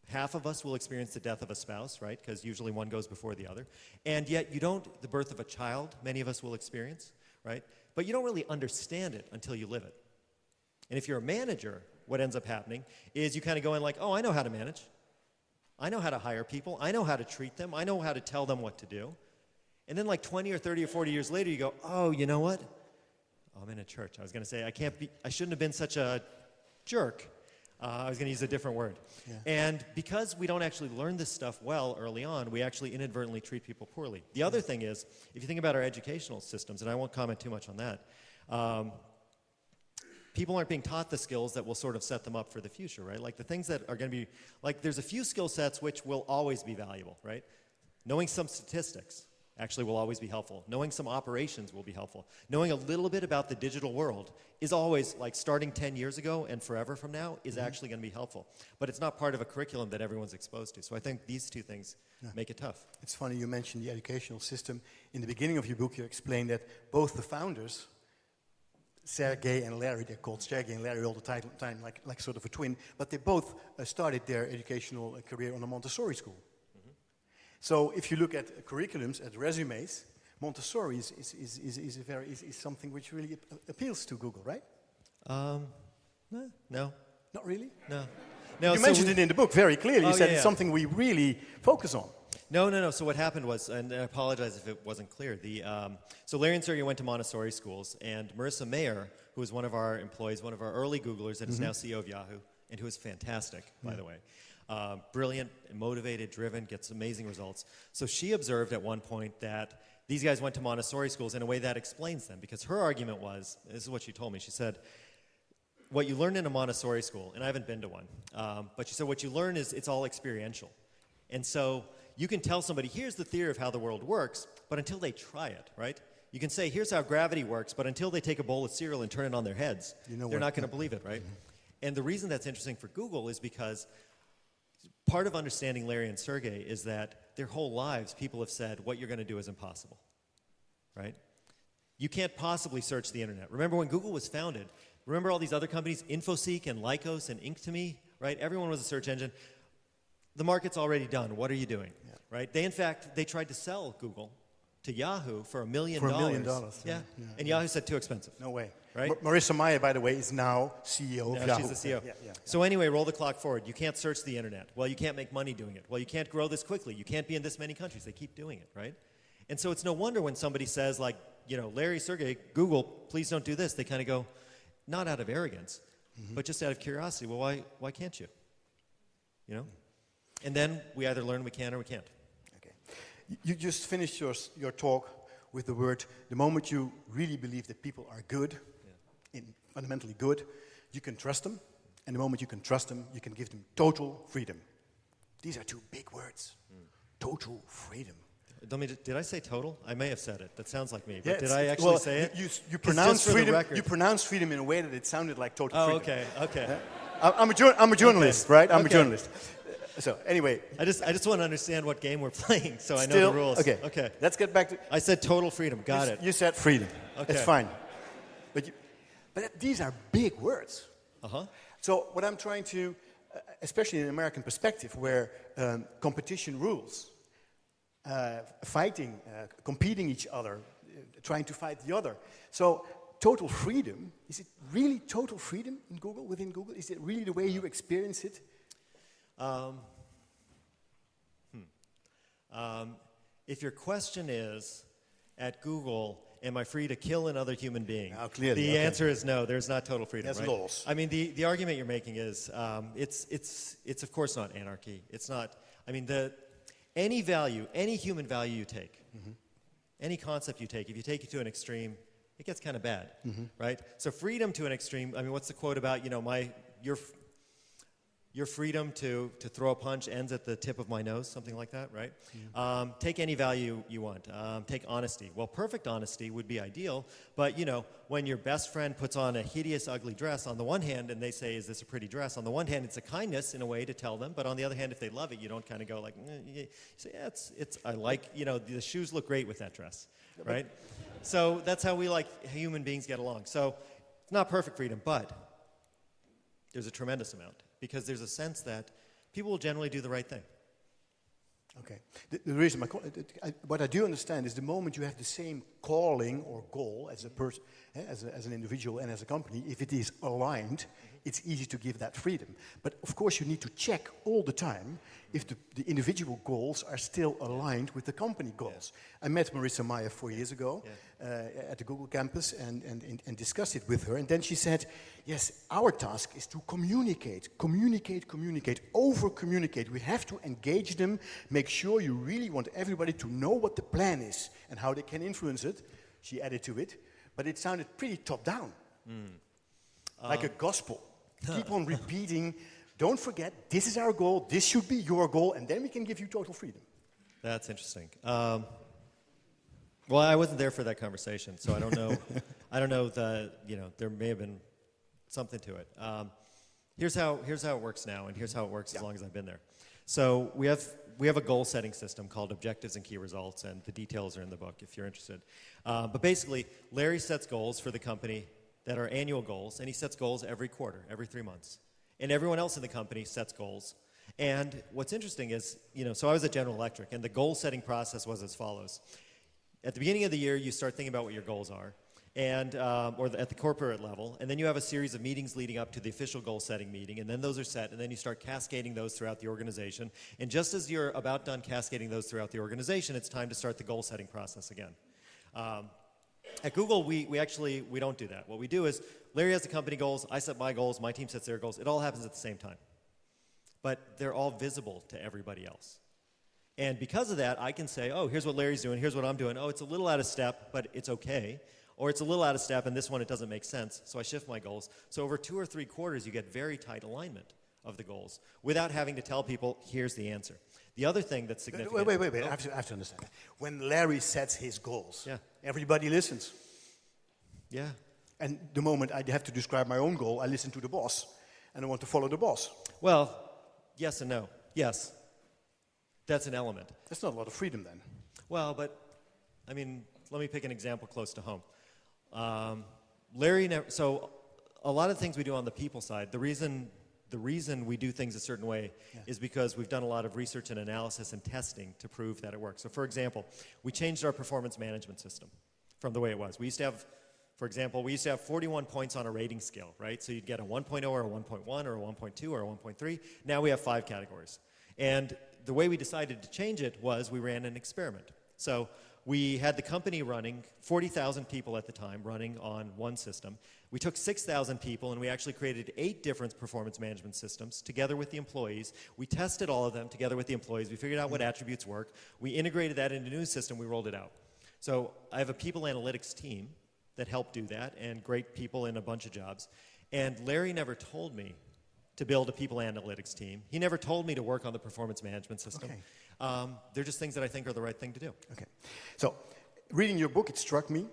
C: Half of us will experience the death of a spouse, right? Because usually one goes before the other. And yet you don't, the birth of a child, many of us will experience, right? But you don't really understand it until you live it. And if you're a manager, what ends up happening is you kind of go in like, oh, I know how to manage. I know how to hire people. I know how to treat them. I know how to tell them what to do. And then like 20 or 30 or 40 years later, you go, oh, you know what? Oh, I'm in a church. I was going to say, I shouldn't have been such a jerk. I was going to use a different word. Yeah. And because we don't actually learn this stuff well early on, we actually inadvertently treat people poorly. The other thing is, if you think about our educational systems, and I won't comment too much on that, people aren't being taught the skills that will sort of set them up for the future, right? Like the things that are going to be, like there's a few skill sets which will always be valuable, right? Knowing some statistics actually will always be helpful. Knowing some operations will be helpful. Knowing a little bit about the digital world is always, like starting 10 years ago and forever from now, is actually going to be helpful. But it's not part of a curriculum that everyone's exposed to. So I think these two things make it tough.
B: It's funny you mentioned the educational system. In the beginning of your book, you explained that both the founders, Sergey and Larry, they're called Sergey and Larry all the time, like sort of a twin, but they both started their educational career on a Montessori school. So if you look at curriculums, at resumes, Montessori is something which really appeals to Google, right?
C: No.
B: Not really?
C: No.
B: You mentioned it in the book very clearly. You said it's something we really focus on.
C: No. So what happened was, and I apologize if it wasn't clear, so Larry and Sergey went to Montessori schools, and Marissa Mayer, who was one of our employees, one of our early Googlers, and is now CEO of Yahoo, and who is fantastic, by the way. Brilliant, motivated, driven, gets amazing results. So she observed at one point that these guys went to Montessori schools in a way that explains them, because her argument was, this is what she told me, she said, what you learn in a Montessori school, and I haven't been to one, but she said what you learn is it's all experiential. And so you can tell somebody, here's the theory of how the world works, but until they try it, right? You can say, here's how gravity works, but until they take a bowl of cereal and turn it on their heads, they're not going to believe it, right? And the reason that's interesting for Google is because part of understanding Larry and Sergey is that their whole lives, people have said, what you're going to do is impossible, right? You can't possibly search the internet. Remember when Google was founded, remember all these other companies, InfoSeek and Lycos and Inktomi, right? Everyone was a search engine. The market's already done. What are you doing, right? In fact, they tried to sell Google to Yahoo for $1 million.
B: For $1 million.
C: Yeah. And Yahoo said too expensive.
B: No way.
C: Right?
B: Marissa Mayer, by the way, is now CEO of Yahoo.
C: She's the CEO. So anyway, roll the clock forward. You can't search the internet. Well, you can't make money doing it. Well, you can't grow this quickly. You can't be in this many countries. They keep doing it, right? And so it's no wonder when somebody says, like, you know, Larry, Sergey, Google, please don't do this. They kind of go, not out of arrogance, but just out of curiosity. Well, why can't you? You know? And then we either learn we can or we can't.
B: Okay. You just finished your talk with the word, the moment you really believe that people are good, fundamentally good, you can trust them. And the moment you can trust them, you can give them total freedom. These are two big words. Total freedom.
C: Did I say total? I may have said it. That sounds like me. But did I actually say it?
B: You pronounced freedom. You pronounced freedom in a way that it sounded like total freedom.
C: Oh, okay.
B: I'm a journalist, right? I'm a journalist. So anyway,
C: I just want to understand what game we're playing, so I know the rules.
B: Okay. Let's get back to.
C: I said total freedom. Got it.
B: You said freedom.
C: Okay.
B: It's fine. But these are big words. So what I'm trying to, especially in an American perspective, where competition rules, fighting, competing each other, trying to fight the other. So total freedom, is it really total freedom in Google, within Google? Is it really the way you experience it?
C: If your question is, at Google, am I free to kill another human being?
B: Now, clearly,
C: the
B: okay.
C: answer is no, there's not total freedom,
B: There's
C: right?
B: laws.
C: I mean, the argument you're making is, it's of course not anarchy. It's not, I mean, any value, any human value you take, any concept you take, if you take it to an extreme, it gets kind of bad, right? So freedom to an extreme, I mean, what's the quote about, you know, your freedom to throw a punch ends at the tip of my nose, something like that, right? Take any value you want. Take honesty. Well, perfect honesty would be ideal, but you know, when your best friend puts on a hideous, ugly dress, on the one hand, and they say, is this a pretty dress? On the one hand, it's a kindness in a way to tell them, but on the other hand, if they love it, you don't kind of go like, you say, yeah, I like, you know, the shoes look great with that dress, right? So that's how we like human beings get along. So it's not perfect freedom, but there's a tremendous amount, because there's a sense that people will generally do the right thing.
B: Okay. The reason what I do understand is the moment you have the same calling or goal as a person, as an individual and as a company, if it is aligned, it's easy to give that freedom. But of course, you need to check all the time if the individual goals are still aligned with the company goals. Yeah. I met Marissa Meyer 4 years ago at the Google campus and discussed it with her. And then she said, yes, our task is to communicate, over-communicate. We have to engage them, make sure you really want everybody to know what the plan is and how they can influence it. She added to it, but it sounded pretty top-down, like a gospel. Keep on repeating, don't forget, this is our goal, this should be your goal, and then we can give you total freedom.
C: That's interesting. Well, I wasn't there for that conversation, so I don't know. I don't know there may have been something to it. Here's how it works now, and here's how it works as long as I've been there. So we have a goal setting system called Objectives and Key Results, and the details are in the book if you're interested. But basically, Larry sets goals for the company that are annual goals, and he sets goals every quarter, every 3 months. And everyone else in the company sets goals. And what's interesting is, so I was at General Electric, and the goal setting process was as follows. At the beginning of the year, you start thinking about what your goals are, and or at the corporate level, and then you have a series of meetings leading up to the official goal setting meeting, and then those are set, and then you start cascading those throughout the organization. And just as you're about done cascading those throughout the organization, it's time to start the goal setting process again. At Google, we don't do that. What we do is, Larry has the company goals, I set my goals, my team sets their goals. It all happens at the same time. But they're all visible to everybody else. And because of that, I can say, oh, here's what Larry's doing, here's what I'm doing. Oh, it's a little out of step, but it's okay. Or it's a little out of step, and this one, it doesn't make sense, so I shift my goals. So over 2 or 3 quarters, you get very tight alignment of the goals without having to tell people, here's the answer. The other thing that's significant...
B: Wait. Oh. I have to understand that. When Larry sets his goals, everybody listens.
C: Yeah.
B: And the moment I have to describe my own goal, I listen to the boss, and I want to follow the boss.
C: Well, yes and no. Yes. That's an element.
B: That's not a lot of freedom then.
C: Well, but, I mean, let me pick an example close to home. Larry never... So, a lot of things we do on the people side, the reason we do things a certain way is because we've done a lot of research and analysis and testing to prove that it works. So for example, we changed our performance management system from the way it was. We used to have, for example, 41 points on a rating scale, right? So you'd get a 1.0 or a 1.1 or a 1.2 or a 1.3. Now we have 5 categories. And the way we decided to change it was we ran an experiment. So we had the company running, 40,000 people at the time running on one system. We took 6,000 people and we actually created 8 different performance management systems together with the employees. We tested all of them together with the employees. We figured out what attributes work. We integrated that into a new system. We rolled it out. So I have a people analytics team that helped do that, and great people in a bunch of jobs. And Larry never told me to build a people analytics team. He never told me to work on the performance management system. Okay. They're just things that I think are the right thing to do.
B: Okay. So, reading your book, it struck me.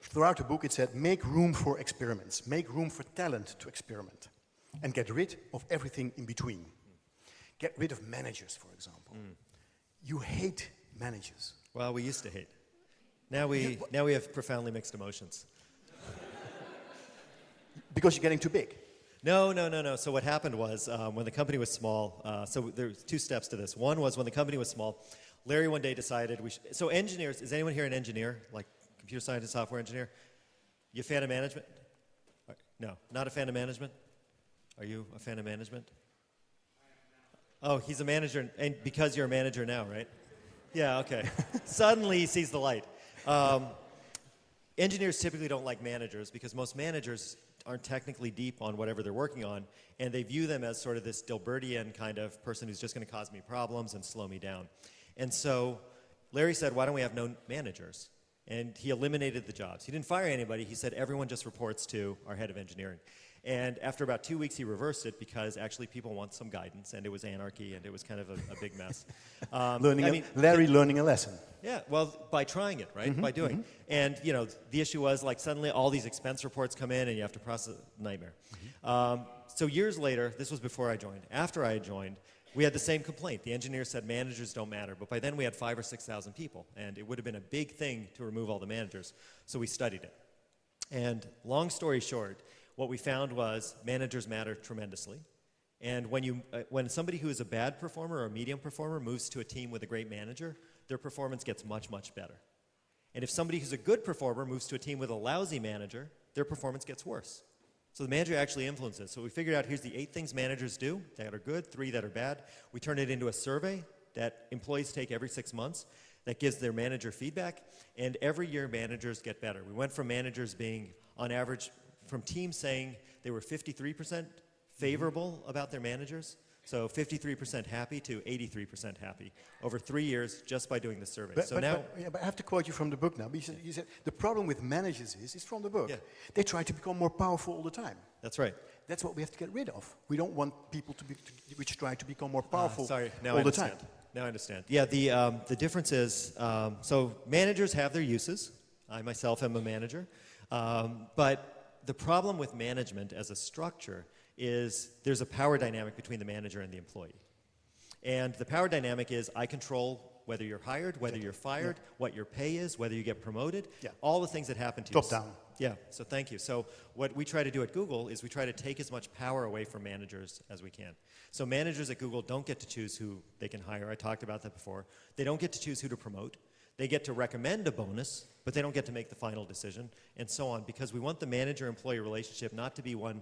B: Throughout the book, it said, make room for experiments. Make room for talent to experiment. And get rid of everything in between. Get rid of managers, for example. You hate managers.
C: Well, we used to hate. Now we have profoundly mixed emotions.
B: Because you're getting too big.
C: No. So what happened was, when the company was small, so there's 2 steps to this. One was when the company was small, Larry one day decided so engineers, is anyone here an engineer? Like computer scientist, software engineer? You a fan of management? No, not a fan of management? Are you a fan of management? Oh, he's a manager, and because you're a manager now, right? Yeah, okay. Suddenly he sees the light. Engineers typically don't like managers because most managers aren't technically deep on whatever they're working on, and they view them as sort of this Dilbertian kind of person who's just going to cause me problems and slow me down. And so Larry said, why don't we have no managers? And he eliminated the jobs. He didn't fire anybody. He said everyone just reports to our head of engineering. And after about 2 weeks, he reversed it because actually people want some guidance, and it was anarchy, and it was kind of a big mess.
B: Larry learning a lesson.
C: Yeah, well, by trying it, right? By doing. And, you know, the issue was, like, suddenly all these expense reports come in, and you have to process a nightmare. So years later, this was before I joined. After I had joined, we had the same complaint. The engineers said managers don't matter. But by then, we had 5,000 or 6,000 people, and it would have been a big thing to remove all the managers. So we studied it. And long story short, what we found was managers matter tremendously. And when somebody who is a bad performer or a medium performer moves to a team with a great manager, their performance gets much, much better. And if somebody who's a good performer moves to a team with a lousy manager, their performance gets worse. So the manager actually influences. So we figured out here's the 8 things managers do that are good, 3 that are bad. We turned it into a survey that employees take every 6 months that gives their manager feedback. And every year managers get better. We went from managers being, on average, from teams saying they were 53% favorable about their managers, so 53% happy to 83% happy over 3 years just by doing the survey.
B: But I have to quote you from the book now. You said the problem with managers is from the book.
C: Yeah.
B: They try to become more powerful all the time.
C: That's right.
B: That's what we have to get rid of. We don't want people which try to become more powerful
C: now
B: all the time.
C: Now I understand. Yeah, the difference is, so managers have their uses. I myself am a manager. But the problem with management as a structure is there's a power dynamic between the manager and the employee. And the power dynamic is I control whether you're hired, whether you're fired, what your pay is, whether you get promoted, all the things that happen to you.
B: Top down.
C: Yeah, so thank you. So what we try to do at Google is we try to take as much power away from managers as we can. So managers at Google don't get to choose who they can hire. I talked about that before. They don't get to choose who to promote. They get to recommend a bonus, but they don't get to make the final decision, and so on, because we want the manager-employee relationship not to be one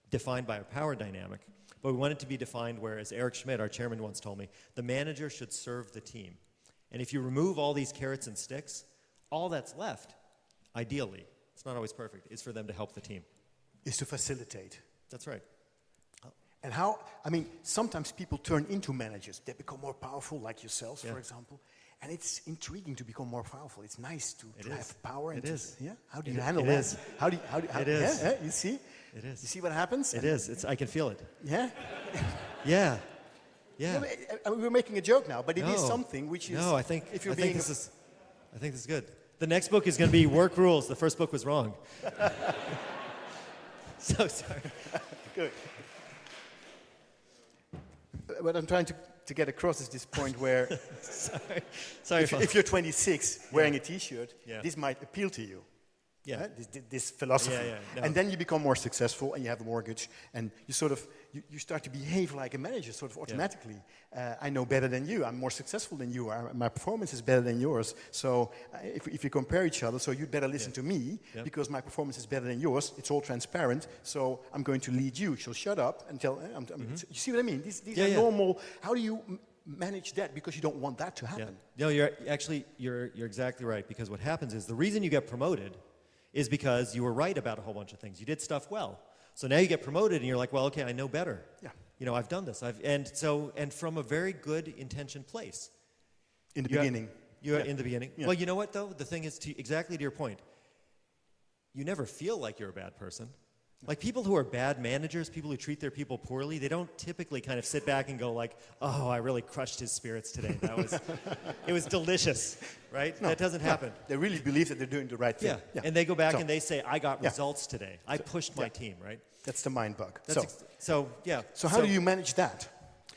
C: defined by a power dynamic, but we want it to be defined where, as Eric Schmidt, our chairman, once told me, the manager should serve the team. And if you remove all these carrots and sticks, all that's left, ideally, it's not always perfect, is for them to help the team.
B: Is to facilitate.
C: That's right.
B: And how, I mean, sometimes people turn into managers. They become more powerful, like yourselves, for example. And it's intriguing to become more powerful. It's nice to have power. And
C: it is.
B: Yeah? How do you handle that?
C: It is.
B: How do
C: It is.
B: Yeah, you see?
C: It is.
B: You see what happens?
C: It is. I can feel it.
B: Yeah?
C: Yeah. Yeah.
B: I mean, we're making a joke now, but it is something which is...
C: No, I think
B: if you're
C: this is good. The next book is going to be Work Rules. The first book was wrong. So sorry.
B: Good. What I'm trying to get across is this point where
C: sorry
B: if you're 26 wearing a T-shirt,
C: Yeah.
B: this might appeal to you.
C: Yeah.
B: This philosophy.
C: No.
B: And then you become more successful and you have a mortgage and you sort of, you start to behave like a manager sort of automatically. I know better than you, I'm more successful than you, my performance is better than yours. So if you compare each other, so you'd better listen to me because my performance is better than yours. It's all transparent, so I'm going to lead you. So shut up and tell, you see what I mean? These are normal, how do you manage that because you don't want that to happen?
C: No, you're exactly right, because what happens is the reason you get promoted is because you were right about a whole bunch of things. You did stuff well. So now you get promoted and you're like, well, okay, I know better.
B: Yeah.
C: You know, I've done this. And from a very good intentioned place.
B: In the beginning.
C: In the beginning.
B: Yeah.
C: Well, you know what though? The thing is, exactly to your point, you never feel like you're a bad person. Like people who are bad managers, people who treat their people poorly, they don't typically kind of sit back and go like, oh, I really crushed his spirits today. It was delicious, right? No, that doesn't happen.
B: They really believe that they're doing the right thing.
C: Yeah. And they go back and they say, I got results today. I pushed my team, right?
B: That's the mind bug.
C: So
B: how do you manage that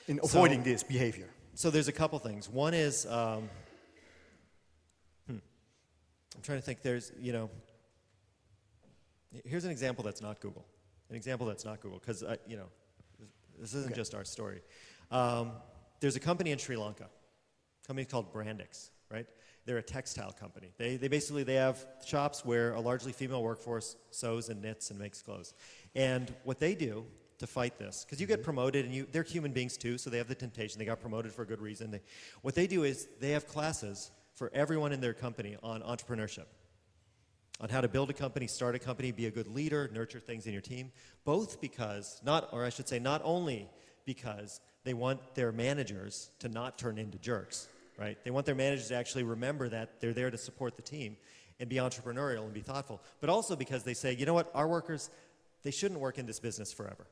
B: in avoiding this behavior?
C: So there's a couple things. One is, I'm trying to think, here's an example that's not Google. Because, this isn't just our story. There's a company in Sri Lanka, a company called Brandix, right? They're a textile company. They basically have shops where a largely female workforce sews and knits and makes clothes. And what they do to fight this. Because you get promoted, and they're human beings too, so they have the temptation. They got promoted for a good reason. What they do is they have classes for everyone in their company on entrepreneurship, on how to build a company, start a company, be a good leader, nurture things in your team, both because, not only because they want their managers to not turn into jerks, right? They want their managers to actually remember that they're there to support the team and be entrepreneurial and be thoughtful, but also because they say, you know what, our workers, they shouldn't work in this business forever.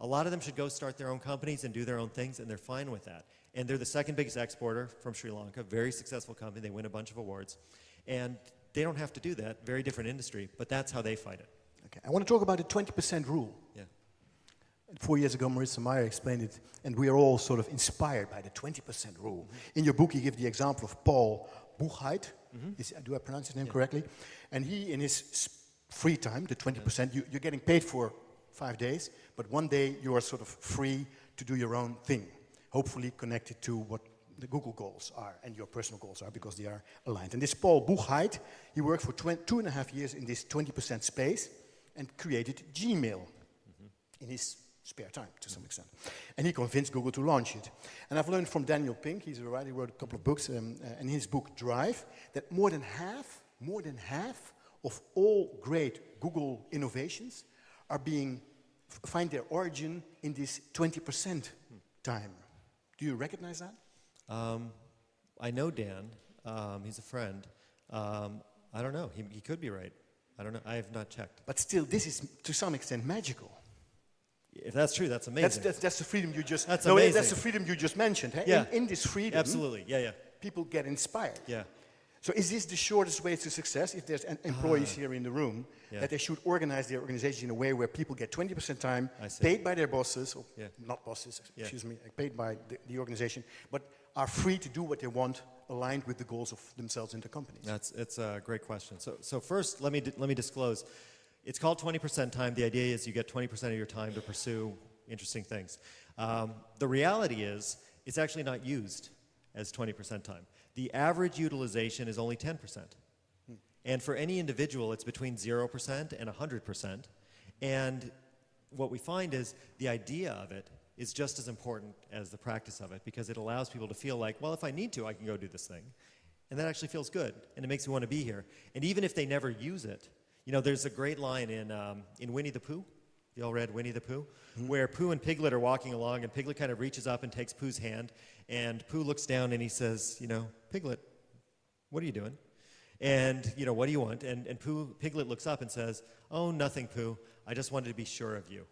C: A lot of them should go start their own companies and do their own things, and they're fine with that. And they're the second biggest exporter from Sri Lanka, very successful company, they win a bunch of awards. And they don't have to do that, very different industry, but that's how they fight it.
B: Okay, I want to talk about the 20% rule.
C: Yeah.
B: 4 years ago, Marissa Meyer explained it, and we are all sort of inspired by the 20% rule. In your book, you give the example of Paul Boegheid. Do I pronounce his name correctly? And he, in his free time, the 20%, you're getting paid for 5 days, but one day you are sort of free to do your own thing, hopefully connected to what the Google goals are and your personal goals are, because they are aligned. And this Paul Boegheid, he worked for 2.5 years in this 20% space and created Gmail in his spare time, to some extent. And he convinced Google to launch it. And I've learned from Daniel Pink, he's a writer, he wrote a couple of books, and in his book Drive, that more than half of all great Google innovations are find their origin in this 20% time. Do you recognize that?
C: I know Dan. He's a friend. I don't know. He could be right. I don't know. I have not checked.
B: But still, this is to some extent magical.
C: If that's true, that's amazing.
B: That's the freedom you just.
C: That's
B: amazing.
C: amazing.
B: That's the freedom you just mentioned. Hey?
C: Yeah.
B: In this freedom,
C: Absolutely. Yeah.
B: people get inspired.
C: Yeah.
B: So is this the shortest way to success? If there's employees here in the room, that they should organize their organization in a way where people get 20% time, paid by their bosses, or not bosses, excuse me, paid by the organization, but are free to do what they want, aligned with the goals of themselves and the companies?
C: It's a great question. So first, let me disclose. It's called 20% time. The idea is you get 20% of your time to pursue interesting things. The reality is it's actually not used as 20% time. The average utilization is only 10%. And for any individual, it's between 0% and 100%. And what we find is the idea of it is just as important as the practice of it, because it allows people to feel like, well, if I need to, I can go do this thing. And that actually feels good, and it makes me want to be here. And even if they never use it, you know, there's a great line in Winnie the Pooh. You all read Winnie the Pooh? Where Pooh and Piglet are walking along, and Piglet kind of reaches up and takes Pooh's hand, and Pooh looks down and he says, you know, Piglet, what are you doing? And, you know, what do you want? And Piglet looks up and says, oh, nothing, Pooh. I just wanted to be sure of you.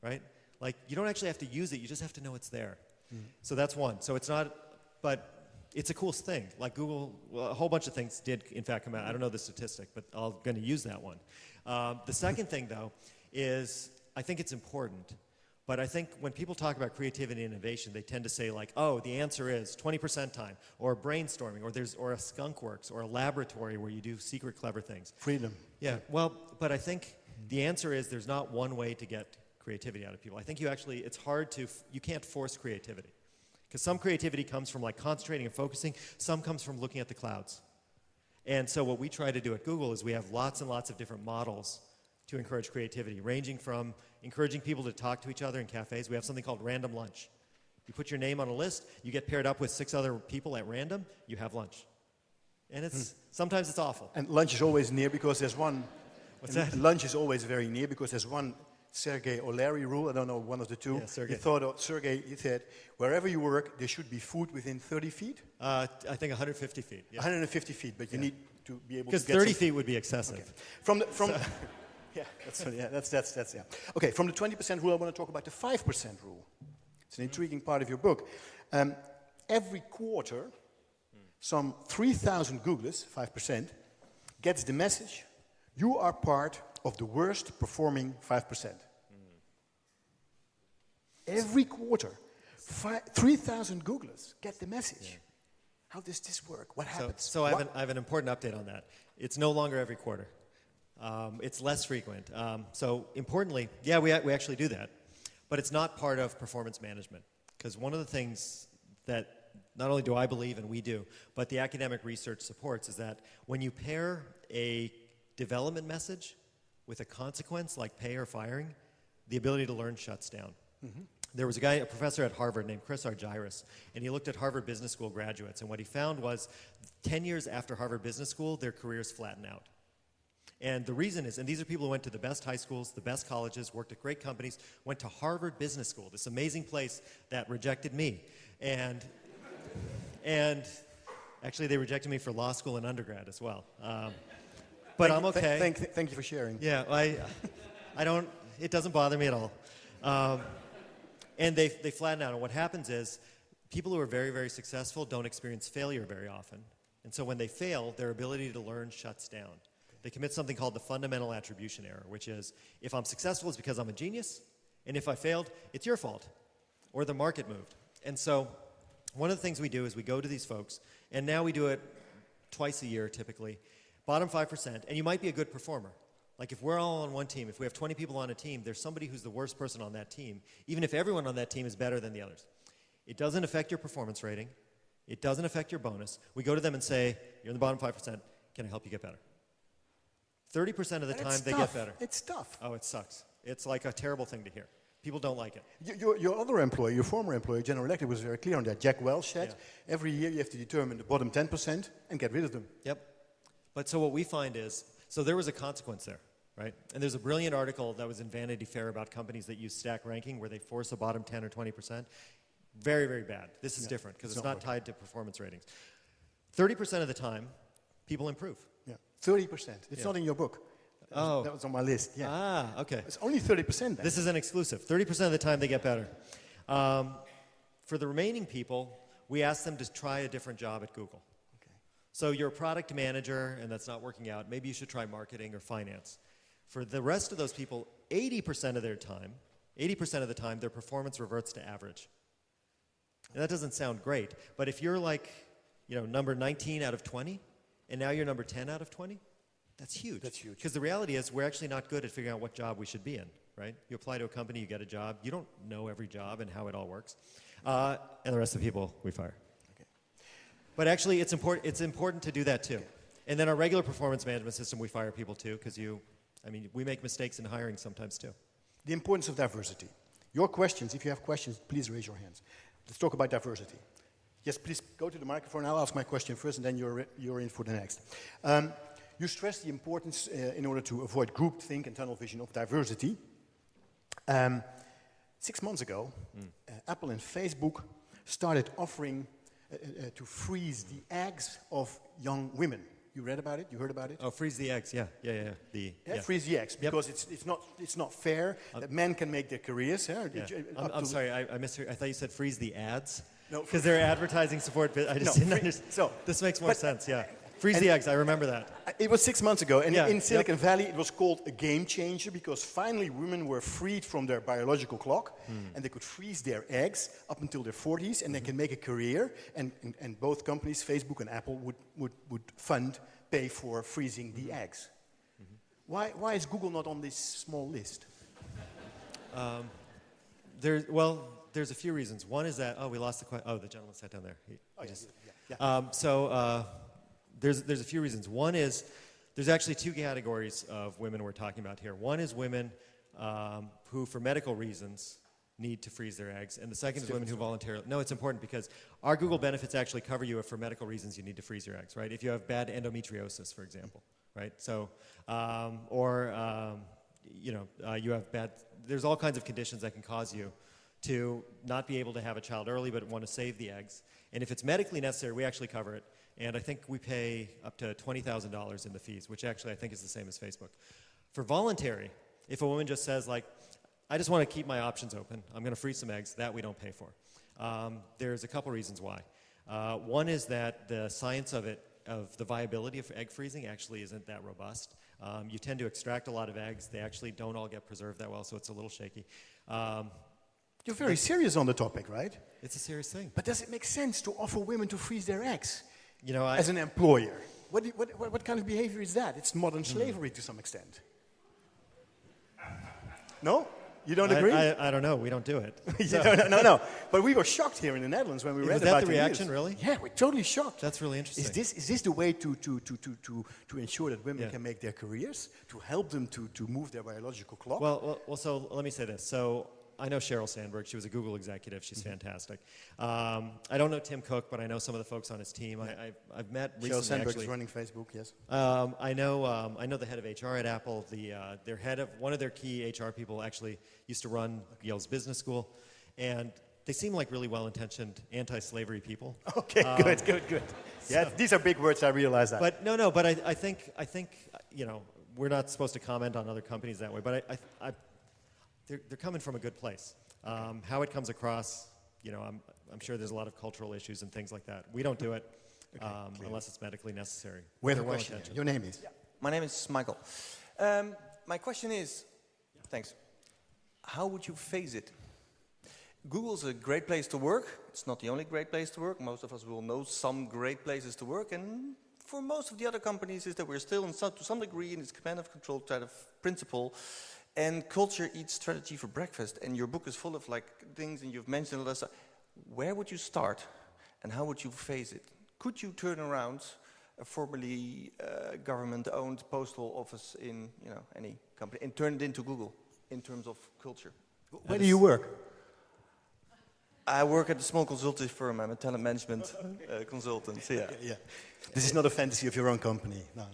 C: Right? Like, you don't actually have to use it. You just have to know it's there. So that's one. So it's not, but it's a cool thing. Like Google, well, a whole bunch of things did, in fact, come out. I don't know the statistic, but I'm going to use that one. The second thing, though, is I think it's important. But I think when people talk about creativity and innovation, they tend to say like, oh, the answer is 20% time, or brainstorming, or a skunk works, or a laboratory where you do secret clever things.
B: Freedom.
C: Yeah, well, but I think the answer is there's not one way to get creativity out of people. I think it's hard to, you can't force creativity. Because some creativity comes from like concentrating and focusing, some comes from looking at the clouds. And so what we try to do at Google is we have lots and lots of different models to encourage creativity, ranging from encouraging people to talk to each other in cafes. We have something called random lunch. You put your name on a list, you get paired up with 6 other people at random, you have lunch. And sometimes it's awful.
B: And lunch is always near because there's one.
C: What's that?
B: Lunch is always very near because there's one Sergey O'Leary rule, I don't know, one of the two.
C: Yeah, Sergey.
B: He said, wherever you work, there should be food within 30 feet?
C: I think 150 feet. Yeah.
B: 150 feet, but you need to be able to get
C: Because 30 feet would be excessive.
B: Okay. Okay, from the 20% rule, I want to talk about the 5% rule. It's an intriguing part of your book. Every quarter, some 3,000 Googlers, 5%, gets the message, you are part of the worst performing 5%. Every quarter, 3,000 Googlers get the message. Yeah. How does this work? What happens?
C: So I have an important update on that. It's no longer every quarter. It's less frequent. So importantly, yeah, we actually do that. But it's not part of performance management. Because one of the things that not only do I believe and we do, but the academic research supports is that when you pair a development message with a consequence like pay or firing, the ability to learn shuts down. There was a professor at Harvard named Chris Argyris, and he looked at Harvard Business School graduates, and what he found was 10 years after Harvard Business School, their careers flatten out. And the reason is, and these are people who went to the best high schools, the best colleges, worked at great companies, went to Harvard Business School, this amazing place that rejected me. And actually, they rejected me for law school and undergrad as well. But I'm okay.
B: Thank you for sharing.
C: Yeah, I don't, it doesn't bother me at all. And they flatten out. And what happens is people who are very, very successful don't experience failure very often. And so when they fail, their ability to learn shuts down. They commit something called the fundamental attribution error, which is if I'm successful, it's because I'm a genius. And if I failed, it's your fault. Or the market moved. And so one of the things we do is we go to these folks, and now we do it twice a year typically, bottom 5%, and you might be a good performer. Like if we're all on one team, if we have 20 people on a team, there's somebody who's the worst person on that team, even if everyone on that team is better than the others. It doesn't affect your performance rating. It doesn't affect your bonus. We go to them and say, you're in the bottom 5%, can I help you get better? 30% of the time they get better.
B: It's tough.
C: Oh, it sucks. It's like a terrible thing to hear. People don't like it.
B: Your other employer, your former employer, General Electric, was very clear on that. Jack Welch said, every year you have to determine the bottom 10% and get rid of them.
C: Yep. But so what we find is, so there was a consequence there, right? And there's a brilliant article that was in Vanity Fair about companies that use stack ranking where they force a bottom 10 or 20%. Very, very bad. This is different because it's not tied to performance ratings. 30% of the time, people improve.
B: Yeah, 30%. It's not in your book. That was on my list. Yeah.
C: Ah, okay.
B: It's only 30% then.
C: This is an exclusive. 30% of the time they get better. For the remaining people, we ask them to try a different job at Google. Okay. So you're a product manager and that's not working out. Maybe you should try marketing or finance. For the rest of those people, 80% of their time, 80% of the time, their performance reverts to average. And that doesn't sound great, but if you're like, number 19 out of 20, and now you're number 10 out of 20, that's huge. That's huge. Because the reality is we're actually not good at figuring out what job we should be in, right? You apply to a company, you get a job. You don't know every job and how it all works. And the rest of the people we fire. Okay. But actually, it's important to do that too. Okay. And then our regular performance management system, we fire people too, because we make mistakes in hiring sometimes too.
B: The importance of diversity. Your questions, if you have questions, please raise your hands. Let's talk about diversity. Yes, please go to the microphone. I'll ask my question first, and then you're in for the next. You stress the importance, in order to avoid groupthink and tunnel vision, of diversity. 6 months ago, Apple and Facebook started offering to freeze the eggs of young women. You read about it? You heard about it?
C: Oh, freeze the eggs, yeah.
B: Freeze the eggs, because it's not fair that men can make their careers.
C: I'm sorry, I misheard. I thought you said freeze the ads.
B: No,
C: because they're advertising support. I just didn't understand. So this makes more sense. Yeah, freeze the eggs. I remember that.
B: It was 6 months ago, and in Silicon Valley, it was called a game changer because finally women were freed from their biological clock, and they could freeze their eggs up until their 40s, and they can make a career. And both companies, Facebook and Apple, would pay for freezing the eggs. Why is Google not on this small list?
C: There's a few reasons. One is that, we lost the question. Oh, the gentleman sat down there. There's a few reasons. One is, there's actually two categories of women we're talking about here. One is women who, for medical reasons, need to freeze their eggs. And the second is women who voluntarily. No, it's important because our Google benefits actually cover you if for medical reasons you need to freeze your eggs, right? If you have bad endometriosis, for example, right? So, you have bad, there's all kinds of conditions that can cause you to not be able to have a child early but want to save the eggs. And if it's medically necessary, we actually cover it. And I think we pay up to $20,000 in the fees, which actually I think is the same as Facebook. For voluntary, if a woman just says, like, I just want to keep my options open, I'm going to freeze some eggs, that we don't pay for. There's a couple reasons why. One is that the science of the viability of egg freezing actually isn't that robust. You tend to extract a lot of eggs. They actually don't all get preserved that well, so it's a little shaky.
B: You're very serious on the topic, right?
C: It's a serious thing.
B: But does it make sense to offer women to freeze their eggs?
C: I,
B: as an employer? What kind of behavior is that? It's modern slavery to some extent. No? You don't agree?
C: I don't know. We don't do it.
B: No. But we were shocked here in the Netherlands when we read
C: Was
B: about
C: that the
B: news.
C: reaction, really?
B: Yeah, we're totally shocked.
C: That's really interesting.
B: Is this the way to ensure that women can make their careers, to help them to move their biological clock?
C: Well, so let me say this. So I know Sheryl Sandberg. She was a Google executive. She's fantastic. I don't know Tim Cook, but I know some of the folks on his team. I've met recently.
B: Sheryl Sandberg
C: actually.
B: is running Facebook. Yes.
C: I know the head of HR at Apple. Their head of one of their key HR people actually used to run Yale's business school, and they seem like really well-intentioned anti-slavery people.
B: Okay, good. Yeah, these are big words. I realize that.
C: But but I think we're not supposed to comment on other companies that way. But they're coming from a good place. How it comes across, I'm sure there's a lot of cultural issues and things like that. We don't do it unless it's medically necessary.
B: We have a
C: They're
B: question.
C: well-intentioned.
B: Your name is?
D: Yeah. My name is Michael. My question is, thanks. How would you phase it? Google's a great place to work. It's not the only great place to work. Most of us will know some great places to work. And for most of the other companies is that we're still to some degree in this command of control kind of principle. And culture eats strategy for breakfast. And your book is full of things, and you've mentioned all that stuff. Where would you start? And how would you phase it? Could you turn around a formerly government-owned postal office in any company and turn it into Google in terms of culture?
B: Where do you work?
D: I work at a small consulting firm. I'm a talent management consultant. Yeah.
B: This is not a fantasy of your own company. No.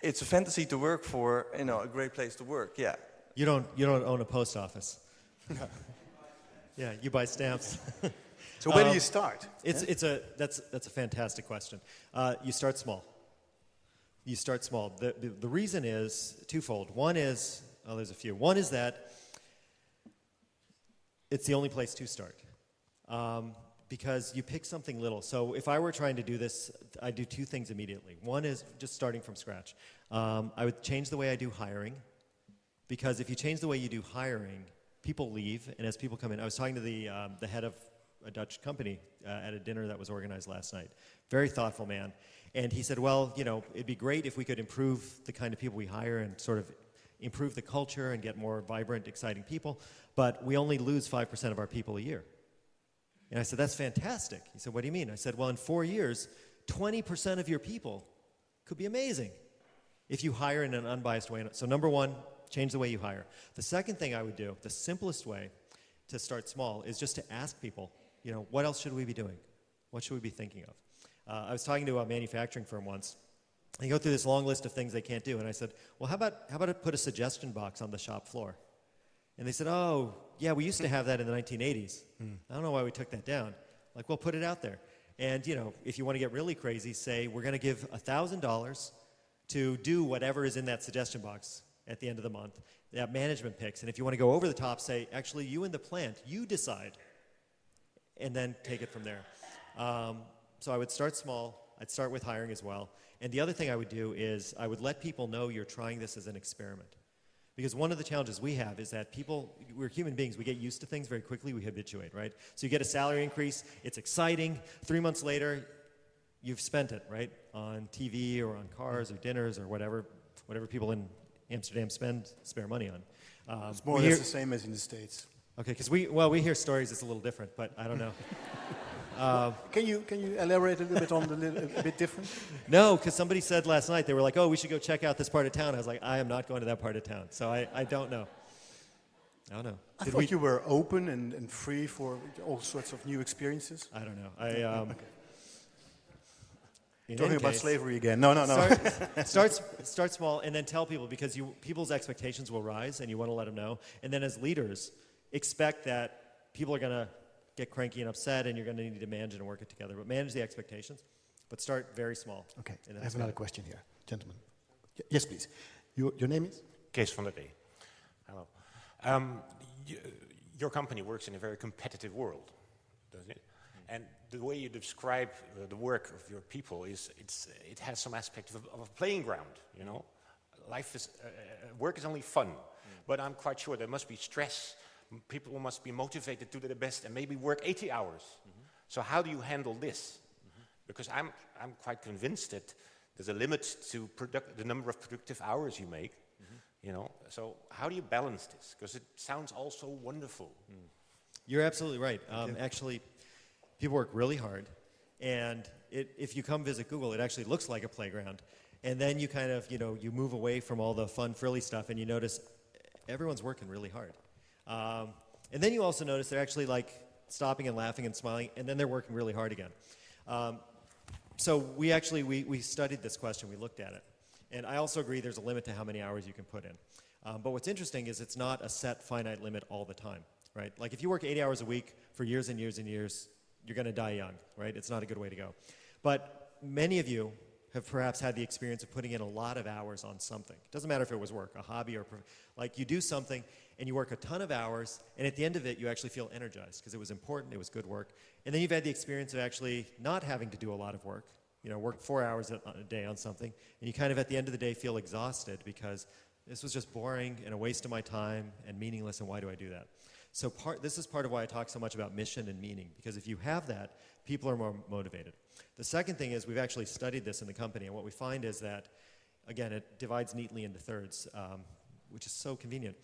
D: It's a fantasy to work for, a great place to work. Yeah.
C: You don't own a post office. Yeah, you buy stamps.
B: So where do you start?
C: That's a fantastic question. You start small. The reason is twofold. One is, there's a few. One is that it's the only place to start. Because you pick something little. So if I were trying to do this, I'd do two things immediately. One is just starting from scratch. I would change the way I do hiring, because if you change the way you do hiring, people leave, and as people come in, I was talking to the head of a Dutch company at a dinner that was organized last night. Very thoughtful man. And he said, well, it'd be great if we could improve the kind of people we hire and sort of improve the culture and get more vibrant, exciting people, but we only lose 5% of our people a year. And I said, that's fantastic. He said, what do you mean? I said, well, in 4 years, 20% of your people could be amazing if you hire in an unbiased way. So number one, change the way you hire. The second thing I would do, the simplest way to start small, is just to ask people, what else should we be doing? What should we be thinking of? I was talking to a manufacturing firm once. They go through this long list of things they can't do. And I said, well, how about I put a suggestion box on the shop floor? And they said, oh, yeah, we used to have that in the 1980s. I don't know why we took that down. Well, put it out there. And, if you want to get really crazy, say, we're going to give $1,000 to do whatever is in that suggestion box at the end of the month that management picks. And if you want to go over the top, say, actually, you in the plant, you decide. And then take it from there. So I would start small. I'd start with hiring as well. And the other thing I would do is I would let people know you're trying this as an experiment. Because one of the challenges we have is that we're human beings, we get used to things very quickly, we habituate, right? So you get a salary increase, it's exciting, 3 months later, you've spent it, right? On TV or on cars or dinners or whatever people in Amsterdam spare money on.
B: It's more or less the same as in the States.
C: Okay, because we hear stories, it's a little different, but I don't know.
B: Can you elaborate a little bit on a bit different?
C: No, because somebody said last night, they were like, oh, we should go check out this part of town. I was like, I am not going to that part of town. So I don't know. I don't know.
B: I thought you were open and free for all sorts of new experiences.
C: I don't know.
B: Talking about slavery again. No.
C: Start small and then tell people, because people's expectations will rise and you want to let them know. And then as leaders, expect that people are going to get cranky and upset, and you're going to need to manage it and work it together. But manage the expectations, but start very small.
B: Okay, I have another question here. Gentlemen. Yes, please. Your name is?
E: Kees van der Dee. Hello. Your company works in a very competitive world, doesn't it? And the way you describe the work of your people it has some aspect of a playing ground, work is only fun, but I'm quite sure there must be stress. People must be motivated to do their best and maybe work 80 hours. So how do you handle this? Because I'm quite convinced that there's a limit to the number of productive hours you make. You know, so how do you balance this? Because it sounds all so wonderful.
C: You're absolutely right. Actually, people work really hard, and if you come visit Google, it actually looks like a playground. And then you kind of, you move away from all the fun, frilly stuff, and you notice everyone's working really hard. And then you also notice they're actually like stopping and laughing and smiling, and then they're working really hard again. So we studied this question, we looked at it. And I also agree there's a limit to how many hours you can put in. But what's interesting is it's not a set finite limit all the time, right? Like if you work 80 hours a week for years and years and years, you're going to die young, right? It's not a good way to go. But many of you have perhaps had the experience of putting in a lot of hours on something. It doesn't matter if it was work, a hobby, or like you do something and you work a ton of hours, and at the end of it you actually feel energized because it was important, it was good work. And then you've had the experience of actually not having to do a lot of work, work 4 hours a day on something, and you kind of at the end of the day feel exhausted because this was just boring and a waste of my time and meaningless, and why do I do that? So this is part of why I talk so much about mission and meaning, because if you have that, people are more motivated. The second thing is we've actually studied this in the company, and what we find is that, again, it divides neatly into thirds, which is so convenient.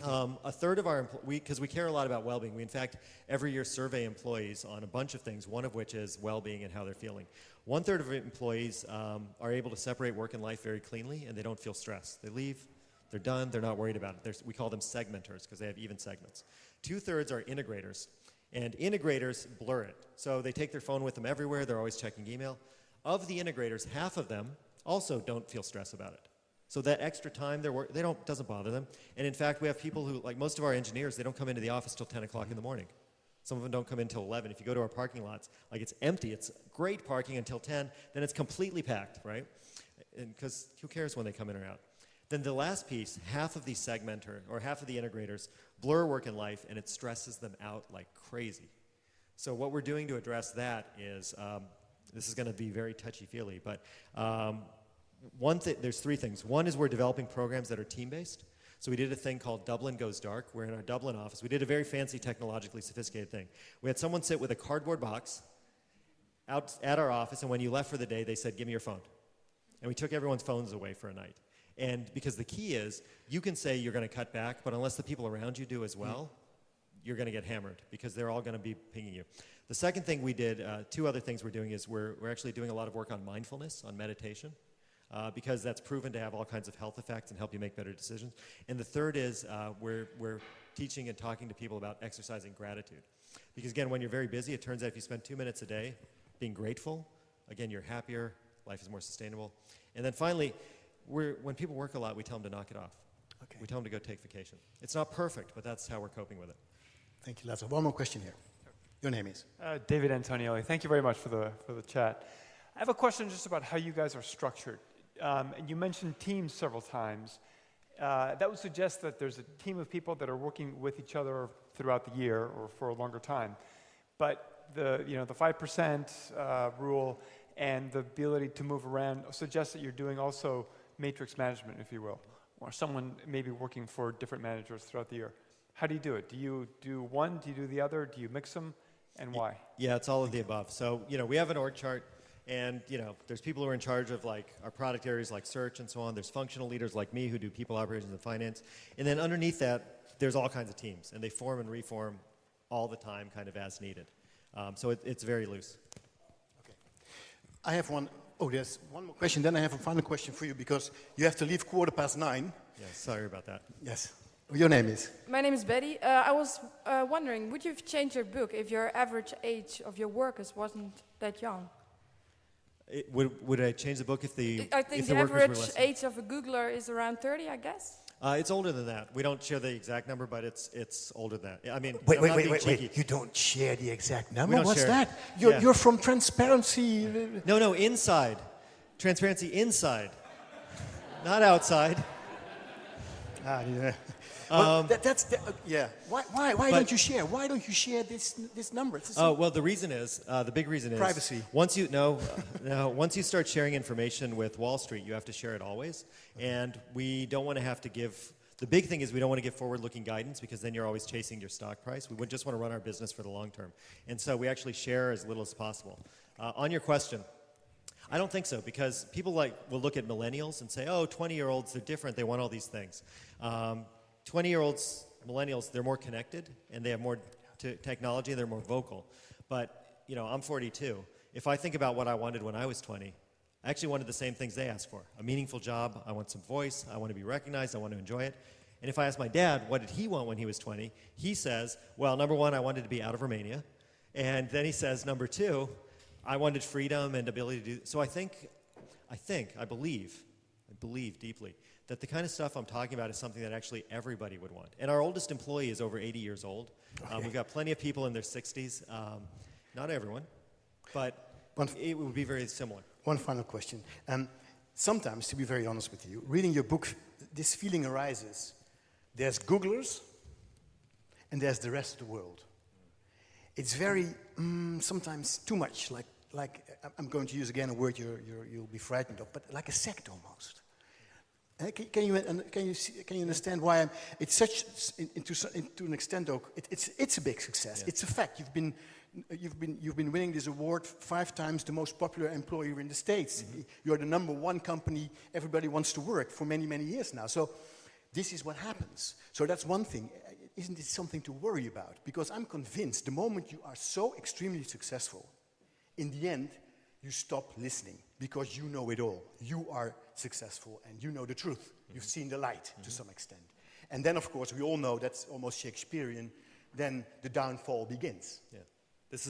C: A third of our employees, because we care a lot about well-being, we in fact every year survey employees on a bunch of things, one of which is well-being and how they're feeling. 1/3 of employees are able to separate work and life very cleanly, and they don't feel stressed. They leave, they're done, they're not worried about it. We call them segmenters because they have even segments. 2/3 are integrators, and integrators blur it. So they take their phone with them everywhere, they're always checking email. Of the integrators, half of them also don't feel stress about it. So that extra time doesn't bother them. And in fact, we have people who, like most of our engineers, they don't come into the office till 10 o'clock in the morning. Some of them don't come in till 11. If you go to our parking lots, like it's empty. It's great parking until 10. Then it's completely packed, right? Because who cares when they come in or out? Then the last piece, half of the half of the integrators blur work and life, and it stresses them out like crazy. So what we're doing to address that is, this is going to be very touchy-feely, but there's three things. One is we're developing programs that are team-based. So we did a thing called Dublin Goes Dark. We're in our Dublin office. We did a very fancy, technologically sophisticated thing. We had someone sit with a cardboard box out at our office, and when you left for the day, they said, "Give me your phone." And we took everyone's phones away for a night. And because the key is, you can say you're going to cut back, but unless the people around you do as well, you're going to get hammered because they're all going to be pinging you. The second thing we did, two other things we're doing is we're actually doing a lot of work on mindfulness, on meditation. Because that's proven to have all kinds of health effects and help you make better decisions. And the third is we're teaching and talking to people about exercising gratitude. Because again, when you're very busy, it turns out if you spend 2 minutes a day being grateful, again, you're happier, life is more sustainable. And then finally, when people work a lot, we tell them to knock it off. Okay. We tell them to go take vacation. It's not perfect, but that's how we're coping with it.
B: Thank you, Laszlo. One more question here. Your name is?
F: David Antonioli. Thank you very much for the chat. I have a question just about how you guys are structured. And you mentioned teams several times. That would suggest that there's a team of people that are working with each other throughout the year or for a longer time. But the 5% rule and the ability to move around suggests that you're doing also matrix management, if you will, or someone maybe working for different managers throughout the year. How do you do it? Do you do one? Do you do the other? Do you mix them? And why?
C: Yeah, it's all of the above. So, we have an org chart. And, there's people who are in charge of, like, our product areas like search and so on. There's functional leaders like me who do people operations and finance. And then underneath that, there's all kinds of teams. And they form and reform all the time, kind of as needed. So it's very loose.
B: Okay. I have there's one more question. Then I have a final question for you because you have to leave 9:15.
C: Yeah, sorry about that.
B: Yes. Your name is?
G: My name is Betty. I was wondering, would you have changed your book if your average age of your workers wasn't that young?
C: Would I change the book if the
G: I think
C: if
G: the
C: workers were
G: average
C: less?
G: age of a Googler is around 30, I guess.
C: It's older than that. We don't share the exact number, but it's older than that. I mean,
B: Wait. You don't share the exact number? What's
C: share.
B: that? You're from transparency.
C: No, inside. Transparency inside, not outside.
B: Yeah. Yeah. Why don't you share? Why don't you share this number?
C: Well, the reason is the big reason is
B: privacy.
C: Once you start sharing information with Wall Street, you have to share it always, and we don't want to have to give. The big thing is we don't want to give forward-looking guidance because then you're always chasing your stock price. We would just want to run our business for the long term, and so we actually share as little as possible. On your question, I don't think so, because people will look at millennials and say, oh, 20-year-olds, they're different, they want all these things. 20-year-olds, millennials, they're more connected, and they have more technology, and they're more vocal. But, I'm 42. If I think about what I wanted when I was 20, I actually wanted the same things they asked for. A meaningful job, I want some voice, I want to be recognized, I want to enjoy it. And if I ask my dad, what did he want when he was 20, he says, well, number one, I wanted to be out of Romania. And then he says, number two, I wanted freedom and ability to do. So I believe deeply that the kind of stuff I'm talking about is something that actually everybody would want. And our oldest employee is over 80 years old. Okay. We've got plenty of people in their 60s. Not everyone, but it would be very similar.
B: One final question. Sometimes, to be very honest with you, reading your book, this feeling arises. There's Googlers, and there's the rest of the world. It's very, sometimes too much, like I'm going to use again a word you'll be frightened of, but like a sect almost. Can you understand why it's such, to an extent, though, it's a big success. Yeah. It's a fact. You've been winning this award 5 times the most popular employer in the States. Mm-hmm. You're the #1 company everybody wants to work for many, many years now. So this is what happens. So that's one thing. Isn't it something to worry about? Because I'm convinced the moment you are so extremely successful, in the end, you stop listening because you know it all. You are successful and you know the truth. Mm-hmm. You've seen the light to some extent. And then, of course, we all know that's almost Shakespearean. Then the downfall begins. Yeah.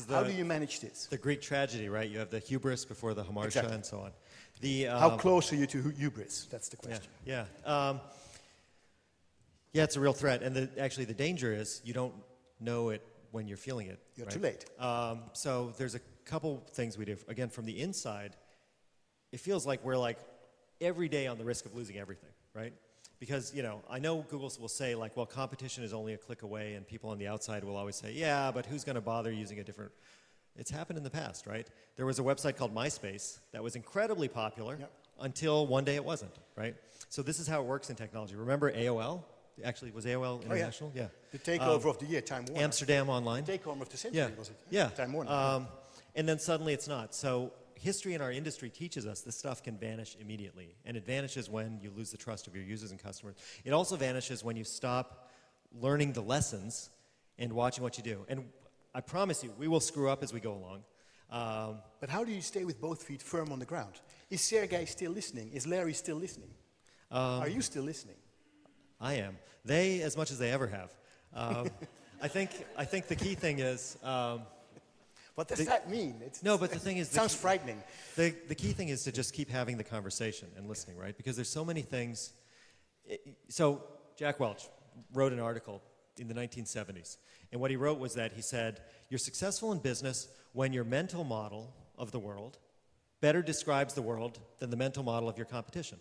B: How do you manage this?
C: The Greek tragedy, right? You have the hubris before the hamartia, exactly. And so on.
B: How close are you to hubris? That's the question.
C: Yeah. Yeah, it's a real threat. And actually the danger is you don't know it when you're feeling it.
B: You're
C: right?
B: too late.
C: So there's a couple things we do. Again, from the inside, it feels like we're every day on the risk of losing everything, right? Because, I know Google will say, well, competition is only a click away, and people on the outside will always say, yeah, but who's going to bother using a different... It's happened in the past, right? There was a website called MySpace that was incredibly popular until one day it wasn't, right? So this is how it works in technology. Remember AOL? Actually, was AOL International?
B: Yeah. The takeover of the year, Time Warner.
C: Amsterdam Online.
B: The takeover of the century, was it?
C: Yeah.
B: Time Warner.
C: And then suddenly it's not. So history in our industry teaches us this stuff can vanish immediately. And it vanishes when you lose the trust of your users and customers. It also vanishes when you stop learning the lessons and watching what you do. And I promise you, we will screw up as we go along.
B: But how do you stay with both feet firm on the ground? Is Sergey still listening? Is Larry still listening? Are you still listening?
C: I am. They, as much as they ever have. I think the key thing is...
B: what does that mean?
C: But the thing is...
B: It sounds frightening.
C: The key thing is to just keep having the conversation and listening, right? Because there's so many things... So Jack Welch wrote an article in the 1970s. And what he wrote was that he said, you're successful in business when your mental model of the world better describes the world than the mental model of your competition.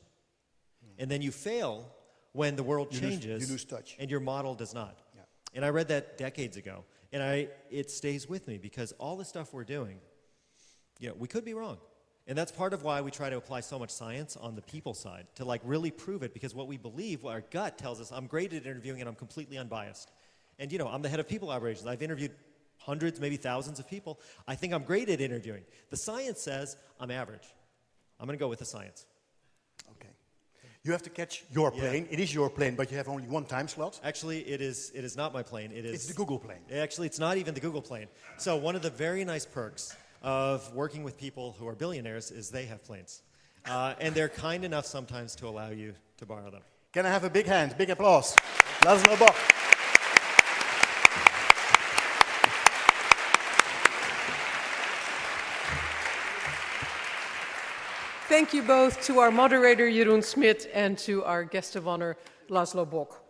C: And then you fail when the world changes
B: you lose touch.
C: And your model does not.
B: Yeah.
C: And I read that decades ago. And it stays with me because all the stuff we're doing, we could be wrong. And that's part of why we try to apply so much science on the people side, to really prove it, because what we believe, our gut tells us, I'm great at interviewing and I'm completely unbiased. And I'm the head of people operations. I've interviewed hundreds, maybe thousands of people. I think I'm great at interviewing. The science says I'm average. I'm going to go with the science.
B: Okay. You have to catch your plane. Yeah. It is your plane, but you have only one time slot.
C: Actually, it is not my plane.
B: It's the Google plane.
C: Actually, it's not even the Google plane. So one of the very nice perks of working with people who are billionaires is they have planes. And they're kind enough sometimes to allow you to borrow them.
B: Can I have a big hand, big applause? Laszlo Bock.
A: Thank you both to our moderator, Jeroen Smit, and to our guest of honor, Laszlo Bock.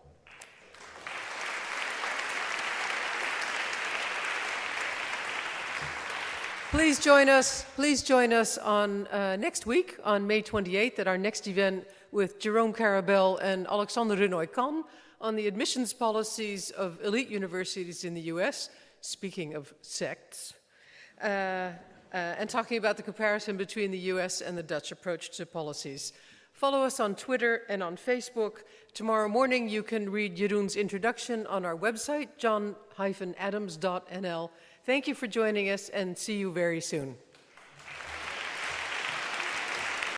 A: Please join us on next week, on May 28th, at our next event with Jerome Carabel and Alexander Renoy-Kahn on the admissions policies of elite universities in the US, speaking of sects. And talking about the comparison between the US and the Dutch approach to policies. Follow us on Twitter and on Facebook. Tomorrow morning you can read Jeroen's introduction on our website, john-adams.nl. Thank you for joining us and see you very soon.